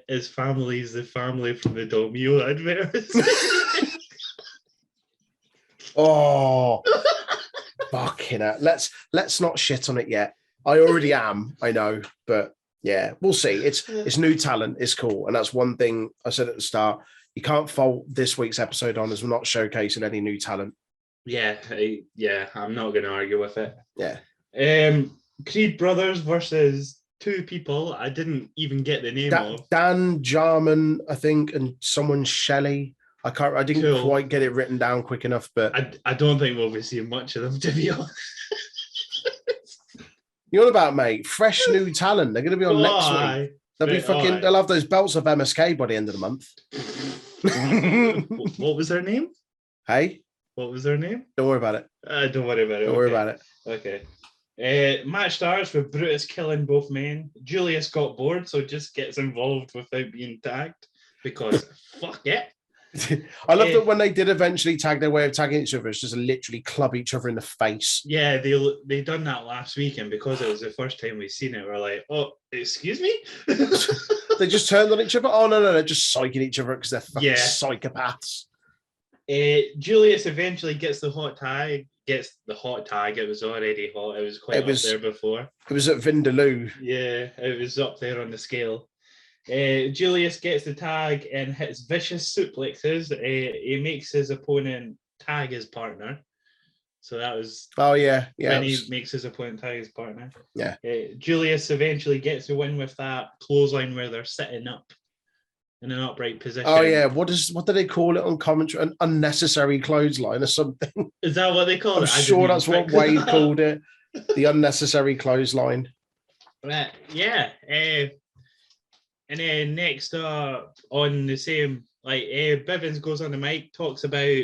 His family is the family from the Domio adverts. Oh, fucking hell. Let's not shit on it yet. I already am, I know, but yeah, we'll see. It's new talent. It's cool. And that's one thing I said at the start. You can't fault this week's episode on as we're not showcasing any new talent. Yeah, I'm not going to argue with it. Yeah. Creed Brothers versus 2 people I didn't even get the name of. Dan Jarman, I think, and someone Shelley. I didn't quite get it written down quick enough, but I don't think we'll be seeing much of them, to be honest. You're on about, mate, fresh new talent. They're going to be on next week. They'll be fucking. They'll have those belts of MSK by the end of the month. What was their name? Hey, what was their name? Don't worry about it. Don't worry about it. Don't worry about it. Okay. Match starts with Brutus killing both men. Julius got bored, so just gets involved without being tagged because fuck it. I love that when they did eventually tag, their way of tagging each other is just literally club each other in the face. Yeah, they done that last week, and because it was the first time we've seen it, we're like, oh, excuse me? They just turned on each other? Oh, no, they're just psyching each other because they're fucking psychopaths. Julius eventually gets the hot tag. It was already hot. It was quite up there before. It was at Vindaloo. Yeah, it was up there on the scale. Julius gets the tag and hits vicious suplexes. He makes his opponent tag his partner. So that was... Oh, yeah. When he makes his opponent tag his partner. Yeah. Julius eventually gets the win with that clothesline where they're sitting up in an upright position. Oh, yeah. What do they call it on commentary? An unnecessary clothesline or something? Is that what they call it? I'm sure that's what Wade called it. The unnecessary clothesline. Yeah. And then next up on the same, Bivens goes on the mic, talks about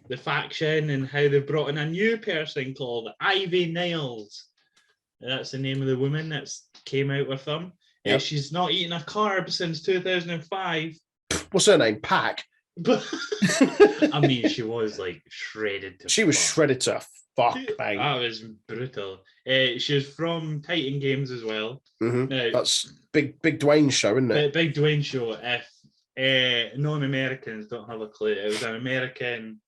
the faction and how they've brought in a new person called Ivy Niles. That's the name of the woman that came out with them. Yep. She's not eaten a carb since 2005. What's her name? Pack. I mean, she was shredded to She was shredded to fuck, mate. That was brutal. She's from Titan Games as well. Mm-hmm. Now, that's big Dwayne show, isn't it? Big Dwayne show. If non-Americans don't have a clue, it was an American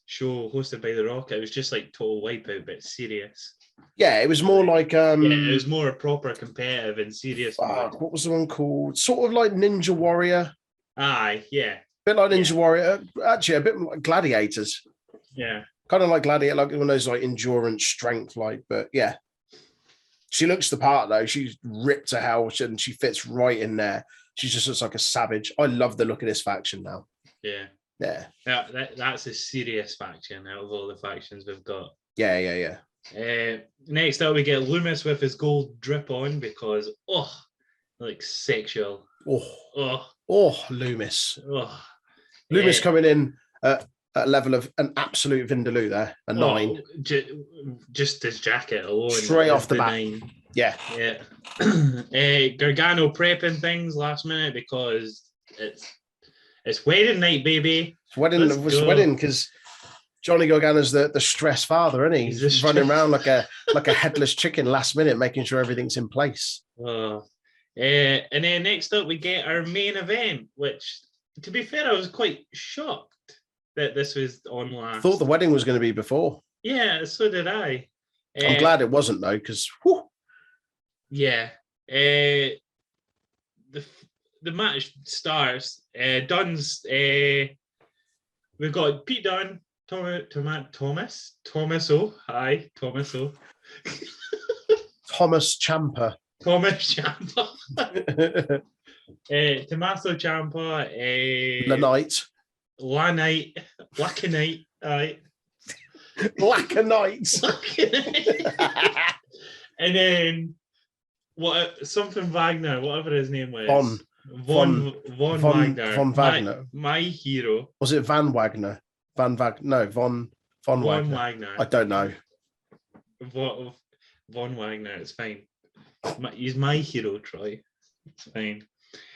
show hosted by The Rock. It was just like Total Wipeout, but serious. Yeah, it was more like it was more proper competitive and serious. What was the one called? Sort of like Ninja Warrior. Aye, yeah. A bit like Ninja Warrior. Actually, a bit like Gladiators. Yeah. Kind of like Gladiator, like one of those endurance strength, but yeah. She looks the part though. She's ripped to hell and she fits right in there. She just looks like a savage. I love the look of this faction now. Yeah. Yeah. That's a serious faction out of all the factions we've got. Yeah. Next up, we get Loomis with his gold drip on because, sexual. Loomis. Loomis coming in at a level of an absolute Vindaloo there, a 9. Just his jacket alone. Straight off the bat. 9. Yeah. Gargano prepping things last minute because it's wedding night, baby. It's wedding because Johnny Gargano's the stress father, isn't he? He's running around like a headless chicken last minute, making sure everything's in place. And then next up we get our main event, which, to be fair, I was quite shocked that this was on last. I thought the wedding was going to be before. Yeah, so did I. I'm glad it wasn't though, because yeah. The match starts. Dunn's. We've got Pete Dunne, Thomas O. Hi, Thomas O. Thomas Ciampa. Thomas Ciampa. Tommaso Ciampa. Lanite. Lacanite. Aye. Lacanite. And then something Wagner, whatever his name was. Von Wagner. Von Wagner. My hero. Was it Van Wagner? Von Wagner. I don't know. Von Wagner, it's fine. He's my hero, Troy. It's fine.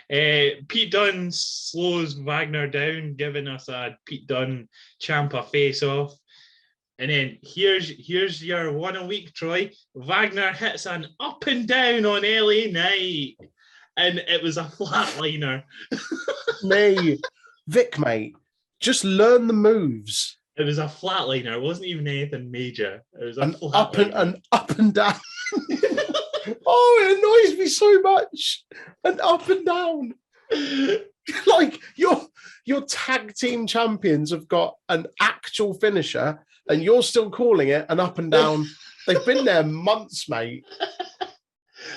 Pete Dunne slows Wagner down, giving us a Pete Dunne Ciampa face-off. And then here's your one a week, Troy. Wagner hits an up and down on Ellie Knight. And it was a flatliner. Nay, Vic, mate, just learn the moves. It was a flatliner. It wasn't even anything major. It was an up and down. Oh, it annoys me so much. An up and down. Like your tag team champions have got an actual finisher, and you're still calling it an up and down. They've been there months, mate.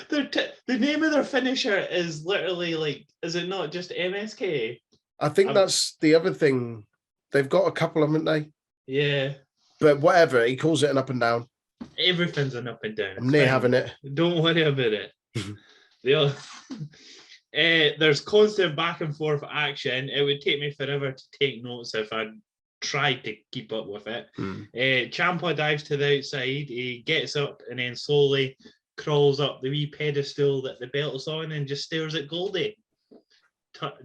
The name of their finisher is literally like, is it not just MSK? I think that's the other thing. They've got a couple, haven't they? Yeah. But whatever, he calls it an up and down. Everything's an up and down. I'm near having it. Don't worry about it. There's constant back and forth action. It would take me forever to take notes if I tried to keep up with it. Ciampa dives to the outside. He gets up and then slowly crawls up the wee pedestal that the belt's on and just stares at Goldie.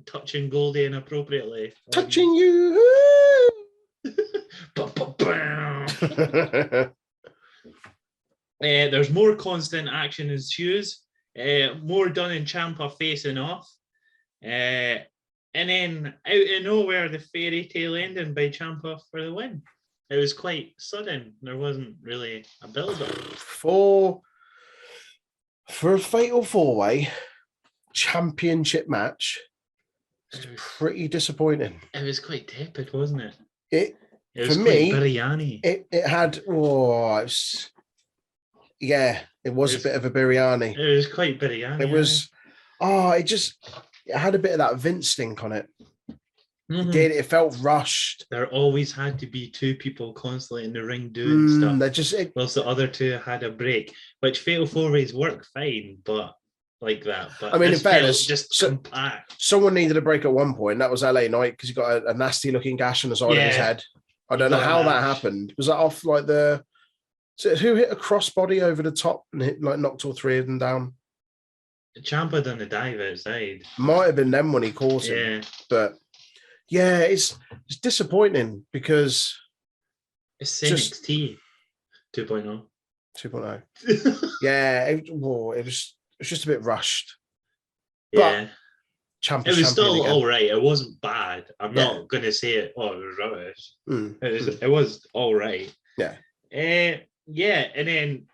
Touching Goldie inappropriately. Touching you! There's more constant action ensues. More Dunne and Ciampa facing off. And then out of nowhere, the fairy tale ending by Ciampa for the win. It was quite sudden. There wasn't really a build-up. For a fatal four-way championship match, it's pretty disappointing. It was quite tepid, wasn't it? It was for quite me, biryani. It had, it was a bit of a biryani. It was quite biryani. It was, it had a bit of that Vince stink on it. Mm-hmm. It did. It felt rushed. There always had to be two people constantly in the ring doing stuff. Whilst the other two had a break, which fatal four-ways work fine, but like that. But I mean, in fairness, just compact. Someone needed a break at one point. That was LA Knight because he got a nasty-looking gash on the side of his head. I don't know how that happened. Was that off like who hit a crossbody over the top and knocked all three of them down? Ciampa done a dive outside. Might have been them when he caught him. But yeah, it's disappointing because it's NXT 2.0. 2.0. Yeah, it was just a bit rushed. Yeah. But it was still all right. It wasn't bad. I'm not going to say it. Oh, it was rubbish. It was all right. Yeah. And then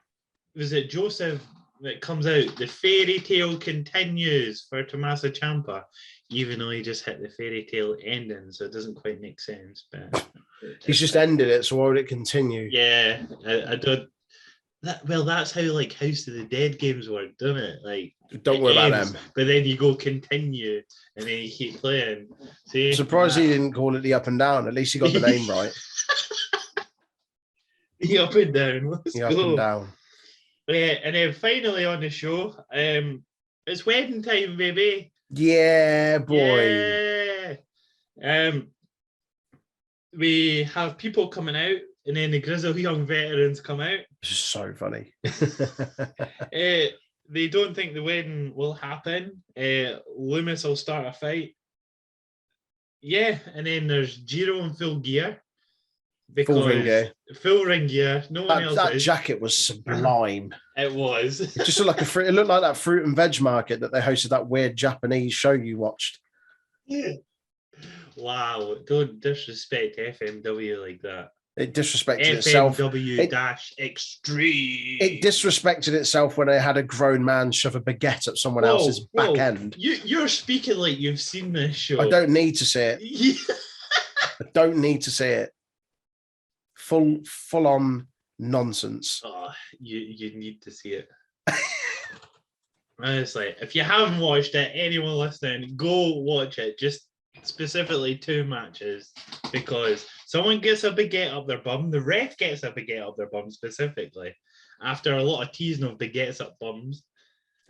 was it Joseph that comes out? The fairy tale continues for Tommaso Ciampa, even though he just hit the fairy tale ending, so it doesn't quite make sense. But he's just ended it, so why would it continue? Yeah, I don't. That's how like House of the Dead games work, doesn't it? Like, don't worry about them. But then you go continue, and then you keep playing. See, surprised he didn't call it the up and down. At least he got the name right. The up and down. Let's go. Up and down. And then finally on the show, it's wedding time, baby. Yeah, boy. Yeah. We have people coming out, and then the grizzled young veterans come out. This is so funny. They don't think the wedding will happen. Loomis will start a fight. Yeah, and then there's Jiro in full gear. Full ring gear. Full ring gear. No one else. That jacket was sublime. It was. It just looked like it looked like that fruit and veg market that they hosted that weird Japanese show you watched. Yeah. Wow! Don't disrespect FMW like that. It disrespected itself. FMW-Extreme. It disrespected itself when it had a grown man shove a baguette up someone else's back end. You're speaking like you've seen this show. I don't need to see it. I don't need to see it. Full on nonsense. Oh, you need to see it. Honestly, if you haven't watched it, anyone listening, go watch it. Just specifically 2 matches, because someone gets a baguette up their bum. The ref gets a baguette up their bum specifically. After a lot of teasing of baguettes up bums.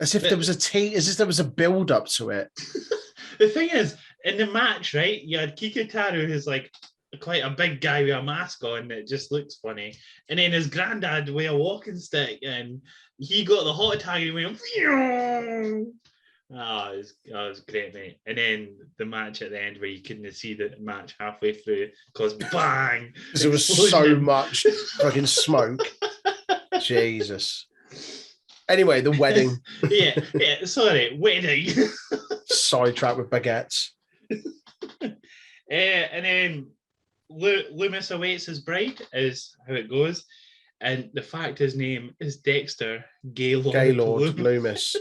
As if there was a build up to it. The thing is, in the match, right, you had Kikutaru, who's like quite a big guy with a mask on that just looks funny. And then his granddad with a walking stick, and he got the hot tag and he went, it was great, mate. And then the match at the end where you couldn't see the match halfway through because bang! There was so much fucking smoke. Jesus. Anyway, the wedding. Wedding. Sidetrack with baguettes. And then Loomis awaits his bride, is how it goes. And the fact his name is Dexter Gaylord Loomis.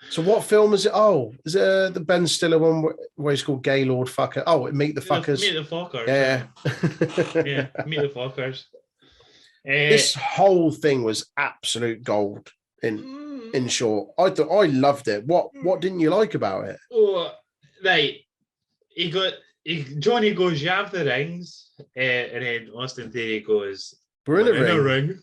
So what film is it? Oh, is it the Ben Stiller one where he's called Gaylord Fucker? Oh, Meet the Fuckers. Meet the Fuckers. Yeah. Yeah, Meet the Fuckers. This whole thing was absolute gold. In short, I loved it. What didn't you like about it? Oh, right. Johnny goes, you have the rings, and then Austin Theory goes, we're in a ring.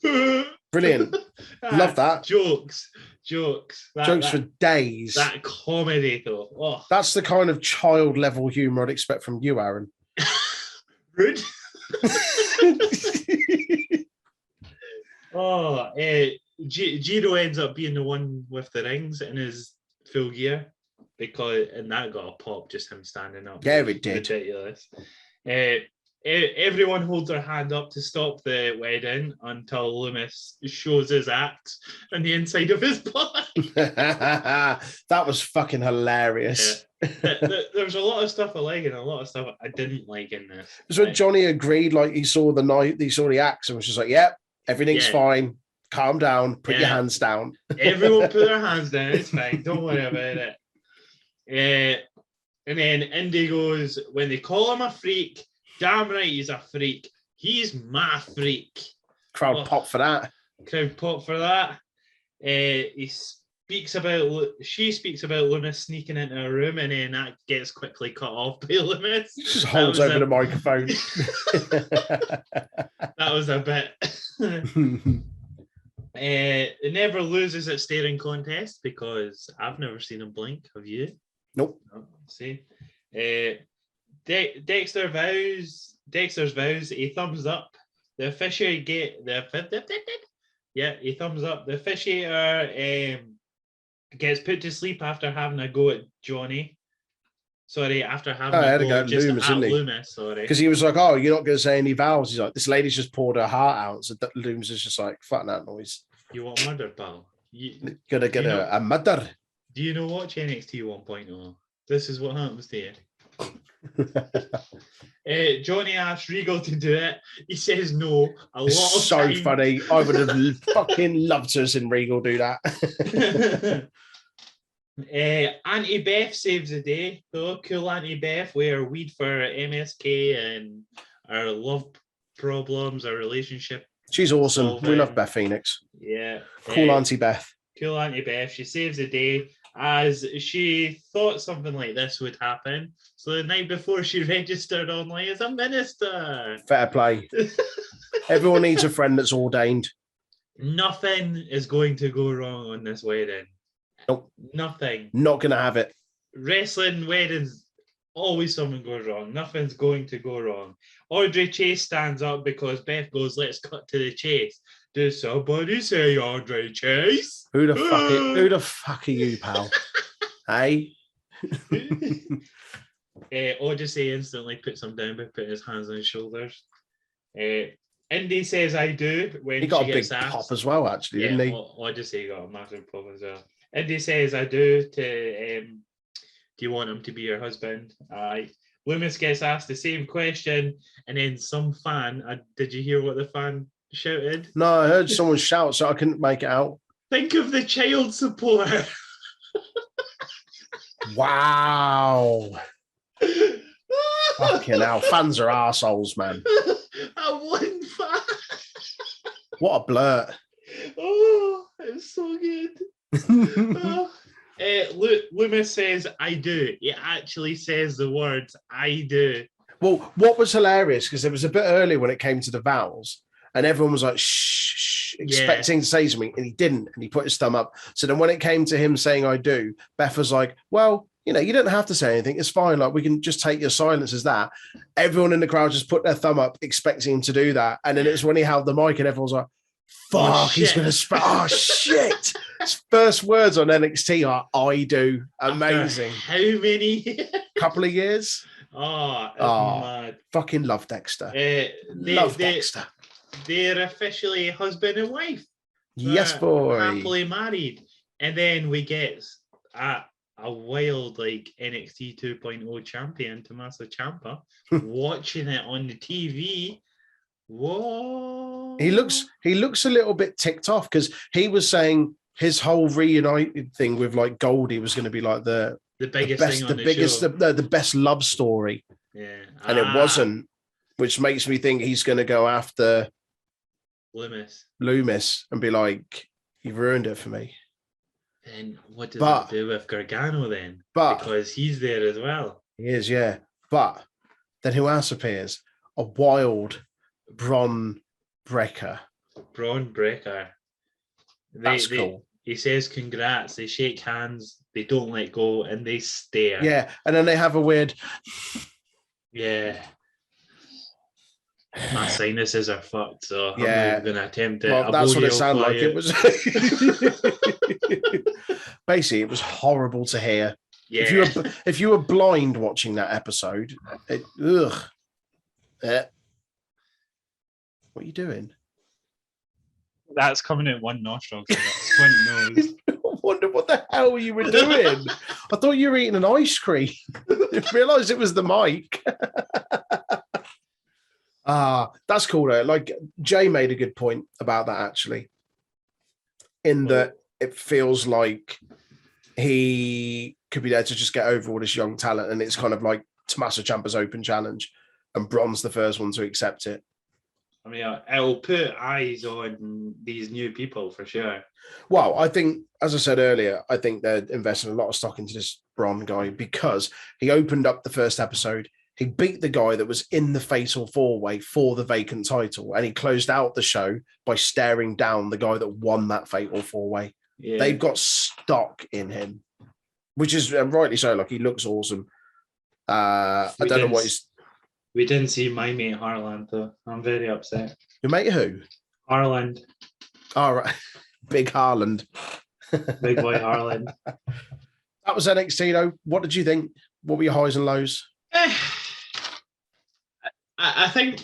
Brilliant. Love that. Jokes. Jokes for days. That comedy, though. Oh. That's the kind of child level humor I'd expect from you, Aaron. Rude. Jiro ends up being the one with the rings in his full gear, and that got a pop, just him standing up. Yeah, it did. Ridiculous. Everyone holds their hand up to stop the wedding until Loomis shows his axe on the inside of his body. That was fucking hilarious. Yeah. There's a lot of stuff I like and a lot of stuff I didn't like in this. So when Johnny agreed, like he saw the axe and was just like, yep, everything's fine. Calm down. Put your hands down. Everyone put their hands down. It's fine. Don't worry about it. And then Indy goes, when they call him a freak, damn right he's a freak. He's my freak. Crowd pop for that. She speaks about Loomis sneaking into a room, and then that gets quickly cut off by Loomis. He just holds over the microphone. That was a bit. It never loses at staring contest because I've never seen him blink. Have you? Nope. See, Dexter's vows. He thumbs up. The officiator he thumbs up. The officiator gets put to sleep after having a go at Johnny. Sorry, after having a go at Loomis. Sorry, because he was like, "Oh, you're not going to say any vows." He's like, "This lady's just poured her heart out." So Loomis is just like, "Fuck that noise." You want murder, pal? Gonna get a murder. Do you know watch NXT 1.0? This is what happens to you. Johnny asks Regal to do it. He says no. It's so funny. I would have fucking loved to have seen Regal do that. Auntie Beth saves the day, though. Cool Auntie Beth, with her weed for MSK and our love problems, our relationship. She's awesome. We love Beth Phoenix. Yeah. Cool Auntie Beth. Cool Auntie Beth. She saves the day as she thought something like this would happen. So the night before she registered online as a minister. Fair play. Everyone needs a friend that's ordained. Nothing is going to go wrong on this wedding. Nope. Nothing. Not going to have it. Wrestling weddings, always something goes wrong. Nothing's going to go wrong. Audrey Chase stands up because Beth goes, let's cut to the chase. Does somebody say Audrey Chase? Who the fuck are you, pal? Hey? Odyssey instantly puts him down by putting his hands on his shoulders. Indy says I do when he got she a big asked. pop as well, actually, didn't he? Odyssey got a massive pop as well. Indy says I do to do you want him to be your husband? Loomis gets asked the same question, and then some fan, did you hear what the fan shouted? No, I heard someone shout, so I couldn't make it out. Think of the child support. Wow. Fucking hell. Fans are arseholes, man. That one fan. What a blurt. Oh, it's so good. Oh. Loomis says, I do. He actually says the words, I do. Well, what was hilarious, because it was a bit early when it came to the vowels, and everyone was like, shh, expecting to say something, and he didn't, and he put his thumb up. So then when it came to him saying, I do, Beth was like, well, you know, you don't have to say anything. It's fine. Like, we can just take your silence as that. Everyone in the crowd just put their thumb up, expecting him to do that. And then it's when he held the mic, and everyone's like, fuck, he's going to oh, shit. His first words on NXT are, I do. Amazing. After how many? Couple of years. Oh, mad. Fucking love Dexter. Dexter. They're officially husband and wife. Yes, boy. Happily married. And then we get a wild, like, NXT 2.0 champion, Tommaso Ciampa, watching it on the TV. Whoa. He looks a little bit ticked off, because he was saying his whole reunited thing with, like, Goldie was going to be like the biggest best, thing on the the biggest, show. the best love story. Yeah. And it wasn't, which makes me think he's going to go after Loomis and be like, you've ruined it for me. Then what does that do with Gargano then? Because he's there as well. He is, yeah. But then who else appears? A wild Bron Breakker. Bron Breakker. That's cool. He says congrats, they shake hands, they don't let go, and they stare. Yeah, and then they have a weird... Yeah. My sinuses are fucked, so I'm yeah. not even going to attempt it. Well, that's what it sounded like. It was... Basically, it was horrible to hear. Yeah. If you were blind watching that episode, ugh. What are you doing? That's coming out one nostril. Squint nose. I wonder what the hell you were doing. I thought you were eating an ice cream. I realised it was the mic. That's cool though. Like, Jay made a good point about that, actually. In that it feels like he could be there to just get over all this young talent, and it's kind of like Tommaso Ciampa's open challenge, and Bron's the first one to accept it. I mean, it'll put eyes on these new people for sure. Well, I think, as I said earlier, I think they're investing a lot of stock into this Bron guy, because he opened up the first episode. He beat the guy that was in the fatal four-way for the vacant title, and he closed out the show by staring down the guy that won that fatal four-way. Yeah. They've got stock in him, which is rightly so. Like, he looks awesome. I don't know what he's... We didn't see my mate Holland, though. I'm very upset. Your mate who? Holland. All right. Big Holland. Big boy Holland. That was NXT, though. What did you think? What were your highs and lows? I think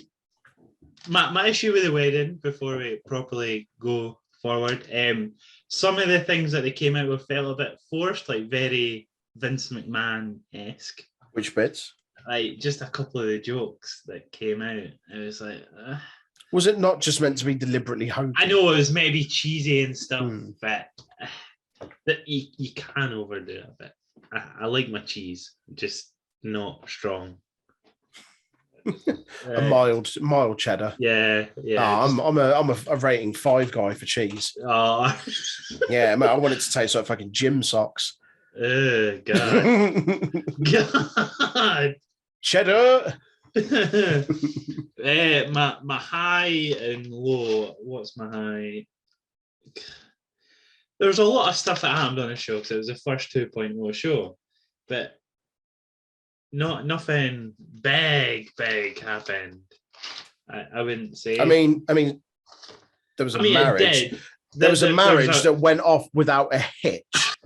my issue with the wedding, before we properly go forward, some of the things that they came out with felt a bit forced, like very Vince McMahon-esque. Which bits? Like, just a couple of the jokes that came out. It was like... Was it not just meant to be deliberately hokey? I know it was maybe cheesy and stuff, but that you can overdo it a bit. I like my cheese, just not strong. A mild cheddar. Yeah. I'm a rating 5 guy for cheese. Oh. Yeah, I want it to taste like fucking gym socks. Oh, God. God. Cheddar. My high and low. What's my high? There's a lot of stuff that happened on the show because it was the first 2.0 show, but nothing big happened. I wouldn't say. I mean, there was a marriage. There was a marriage that went off without a hitch.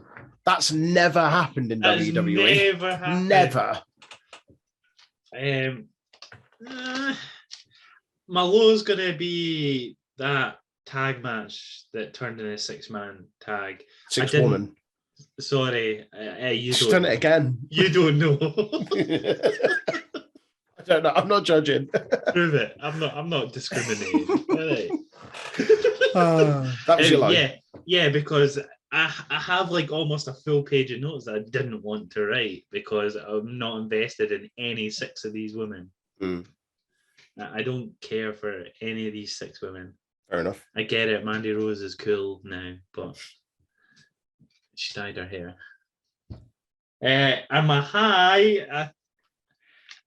That's never happened in WWE. Never happened. Never. My low's gonna be that tag match that turned into a 6-man tag. 6-woman. Sorry, you She's done it again. You don't know. don't know. I'm not judging. Prove it. I'm not discriminating. Right. That was your low. Yeah, because I have like almost a full page of notes that I didn't want to write because I'm not invested in any 6 of these women. I don't care for any of these 6 women. Fair enough. I get it. Mandy Rose is cool now, but she dyed her hair. And my high,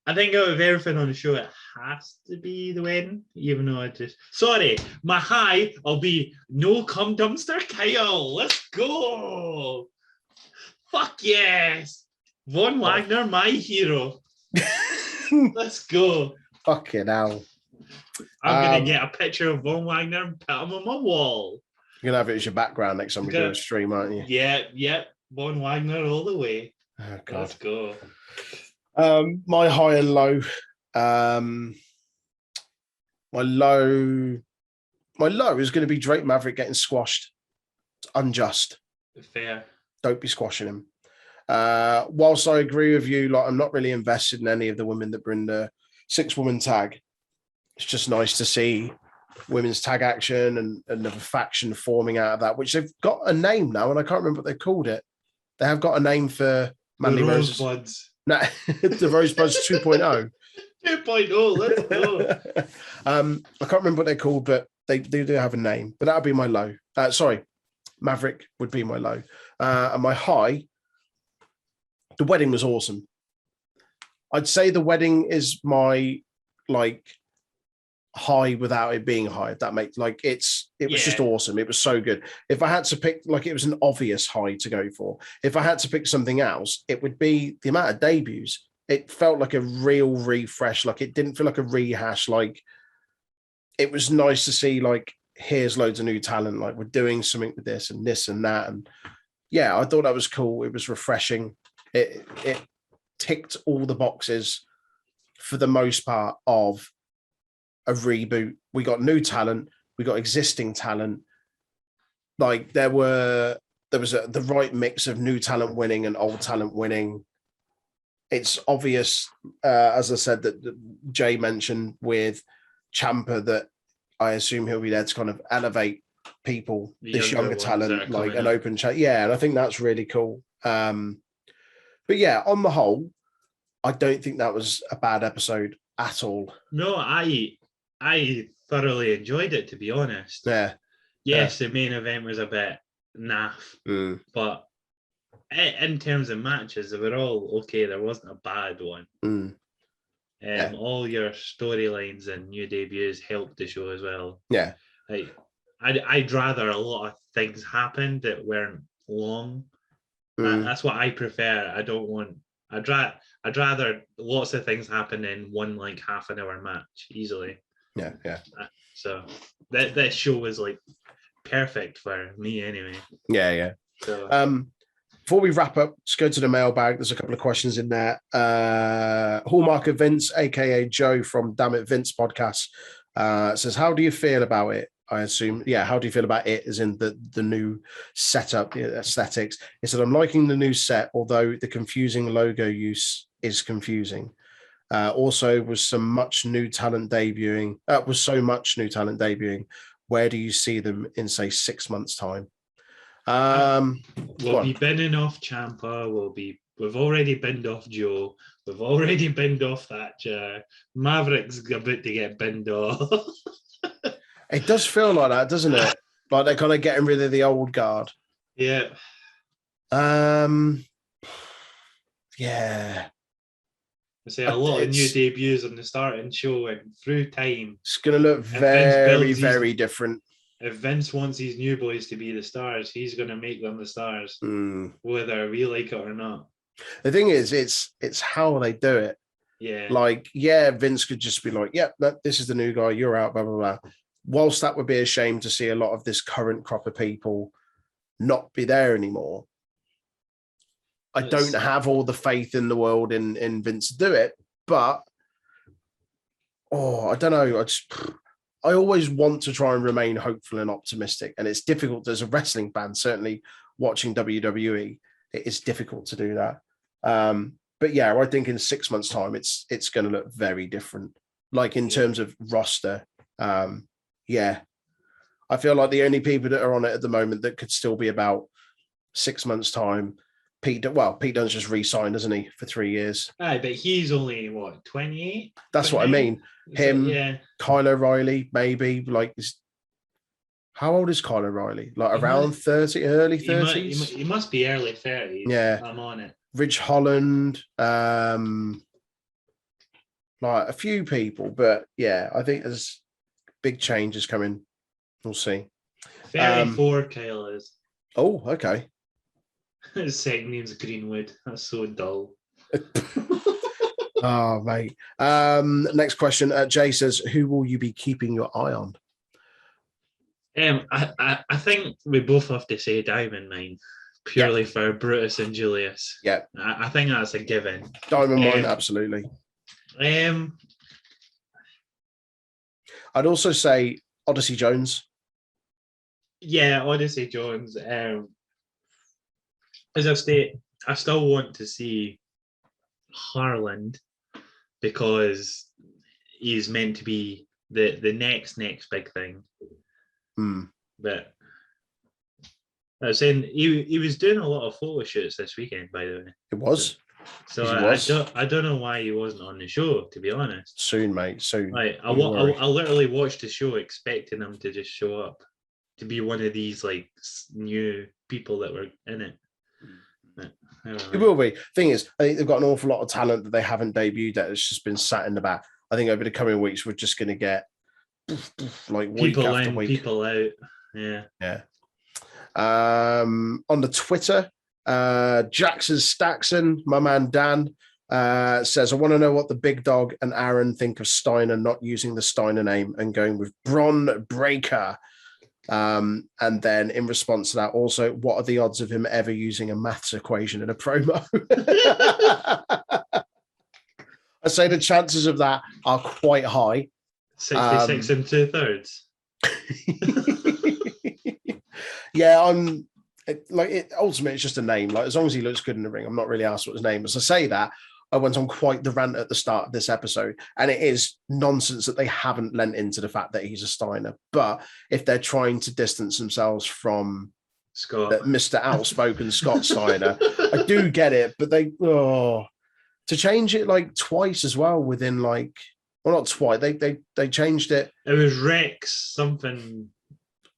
I think out of everything on the show, it has to be the wedding, even though my high will be no cum dumpster Kyle. Let's go. Fuck yes. Von Wagner, my hero. Let's go. Fucking hell. I'm going to get a picture of Von Wagner and put him on my wall. You're going to have it as your background next time we do a stream, aren't you? Yeah. Von Wagner all the way. Oh, God. Let's go. My high and low. My low is going to be Drake Maverick getting squashed. It's unjust. Fair. Don't be squashing him. Whilst I agree with you, like I'm not really invested in any of the women that were in the 6-woman tag. It's just nice to see women's tag action and another faction forming out of that, which they've got a name now, and I can't remember what they called it. They have got a name for Mandy Rose. Rosebuds. No, the Rosebuds 2.0. 2.0, let's go. I can't remember what they're called, but they do have a name. But that would be my low. Sorry, Maverick would be my low. And my high, the wedding was awesome. I'd say the wedding is my high without it being high. If that makes it was just awesome. It was so good. If I had to pick, it was an obvious high to go for. If I had to pick something else, it would be the amount of debuts. It felt like a real refresh. It didn't feel like a rehash. It was nice to see. Here's loads of new talent. We're doing something with this and this and that. And yeah, I thought that was cool. It was refreshing. It ticked all the boxes for the most part of a reboot. We got new talent. We got existing talent. There was the right mix of new talent winning and old talent winning. It's obvious, as I said, that Jay mentioned with Ciampa that I assume he'll be there to kind of elevate people, this younger talent, an open chat. Yeah, and I think that's really cool. But yeah, on the whole, I don't think that was a bad episode at all. No, I thoroughly enjoyed it, to be honest. Yeah. Yes, the main event was a bit naff, but in terms of matches, they were all okay. There wasn't a bad one. All your storylines and new debuts helped the show as well. Yeah. I'd rather a lot of things happened that weren't long. That's what I prefer. I'd rather lots of things happen in one half an hour match easily. Yeah. So that show was perfect for me anyway. Yeah. So, before we wrap up, let's go to the mailbag. There's a couple of questions in there. Hallmark of Vince, aka Joe from Damn It Vince podcast, says, "How do you feel about it?" I assume, yeah. How do you feel about it? As in the new setup, the aesthetics. He said, "I'm liking the new set, although the confusing logo use is confusing. Also, was so much new talent debuting. Where do you see them in, say, 6 months' time?" We'll be binning off Ciampa. We've already binned off Joe. We've already binned off Thatcher. Maverick's about to get binned off. It does feel like that, doesn't it? Like they're kind of getting rid of the old guard. Yeah. Yeah. I say a lot of new debuts on the starting show and through time. It's going to look very, very different. If Vince wants these new boys to be the stars, he's going to make them the stars, whether we like it or not. The thing is, it's how they do it. Yeah. Vince could just be like, "Yep, this is the new guy. You're out." Blah blah blah. Whilst that would be a shame to see a lot of this current crop of people not be there anymore, I don't have all the faith in the world in Vince to do it. But I don't know. I always want to try and remain hopeful and optimistic, and it's difficult as a wrestling fan. Certainly, watching WWE, it is difficult to do that. But yeah, I think in 6 months' time, it's going to look very different. Like in terms of roster, yeah. I feel like the only people that are on it at the moment that could still be about 6 months' time, Pete Dunne's just re-signed, isn't he, for 3 years? Aye, but he's only, what, 28? That's what I mean. Him, So, yeah. Kyle O'Reilly, maybe. Like, how old is Kyle O'Reilly? Like around 30, early 30s? He must be early 30s. Yeah. I'm on it. Ridge Holland, like a few people, but yeah, I think there's big changes coming. We'll see. 34 Kyle is. Oh, okay. His second name's Greenwood. That's so dull. Oh, mate. Next question. Jay says, who will you be keeping your eye on? I think we both have to say Diamond Mine, purely for Brutus and Julius. Yeah. I think that's a given. Diamond Mine, absolutely. I'd also say Odyssey Jones. Yeah, Odyssey Jones. As I've stated, I still want to see Holland because he's meant to be the next big thing. But I was saying he was doing a lot of photo shoots this weekend, by the way. It was. So I don't know why he wasn't on the show, to be honest. Soon, mate. Soon. Like I literally watched the show expecting him to just show up, to be one of these like new people that were in it. But, it will be. Thing is, I think they've got an awful lot of talent that they haven't debuted that it's just been sat in the back. I think over the coming weeks we're just going to get like week people after in, week. people out. Yeah. On the Twitter, Jackson Staxon, my man Dan, says, I want to know what the big dog and Aaron think of Steiner not using the Steiner name and going with Bron Breakker. And then in response to that, also, what are the odds of him ever using a maths equation in a promo? I say the chances of that are quite high. 66 and 2/3. Yeah, ultimately it's just a name. Like, as long as he looks good in the ring, I'm not really asked what his name is. I say that I went on quite the rant at the start of this episode, and it is nonsense that they haven't lent into the fact that he's a Steiner. But if they're trying to distance themselves from Scott, Mr. Outspoken Scott Steiner, I do get it. But to change it like twice as well within like, well, not twice. They changed it. It was Rex something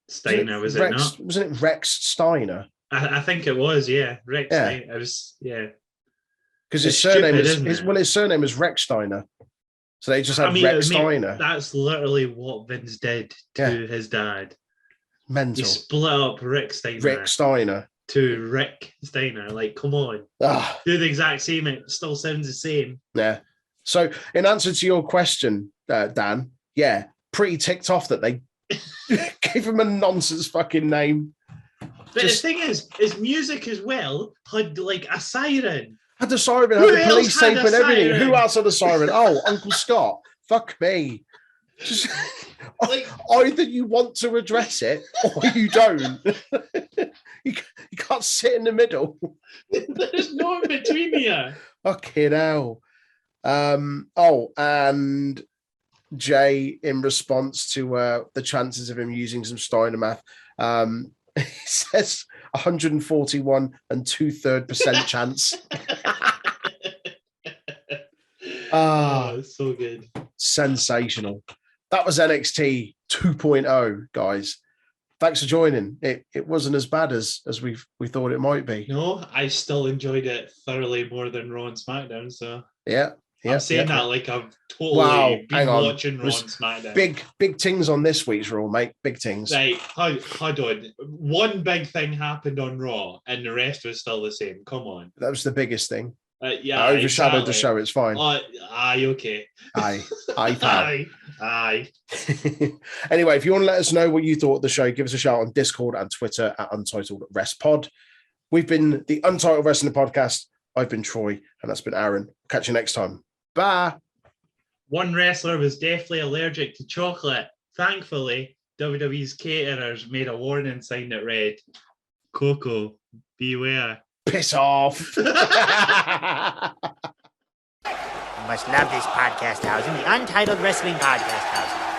Steiner, was it not? Wasn't it Rex Steiner? I think it was, yeah. Rex. Yeah. Steiner. It was, yeah. Because his surname is Rex Steiner. So they just had Rex Steiner. That's literally what Vince did to his dad. Mental. He split up Rick Steiner to Rick Steiner. Like, come on. Do the exact same. It still sounds the same. Yeah. So in answer to your question, Dan, yeah, pretty ticked off that they gave him a nonsense fucking name. But the thing is, his music as well had like a siren. Had the siren, had the police tape and everything. Who else had the siren? Oh, Uncle Scott. Fuck me. Just, like, either you want to address it or you don't. you can't sit in the middle. There's no in between here. Fucking hell. And Jay, in response to the chances of him using some Steiner math, he says 141 and 2/3% chance. It's so good. Sensational. That was NXT 2.0, guys. Thanks for joining. It wasn't as bad as we thought it might be. No, I still enjoyed it thoroughly more than Raw and SmackDown. So yeah. I'm saying that like I've totally been watching Raw and SmackDown. Big things on this week's Raw, mate. Big things. Right, hold on. One big thing happened on Raw, and the rest was still the same. Come on. That was the biggest thing. Yeah, overshadowed the show. It's fine. Aye, okay. Aye. Anyway, if you want to let us know what you thought of the show, give us a shout on Discord and Twitter at Untitled Rest Pod. We've been the Untitled Wrestling Podcast. I've been Troy, and that's been Aaron. Catch you next time. Bye. One wrestler was deathly allergic to chocolate. Thankfully, WWE's caterers made a warning sign that read, "Coco, beware." Piss off. You must love this podcast housing, the Untitled Wrestling Podcast Housing.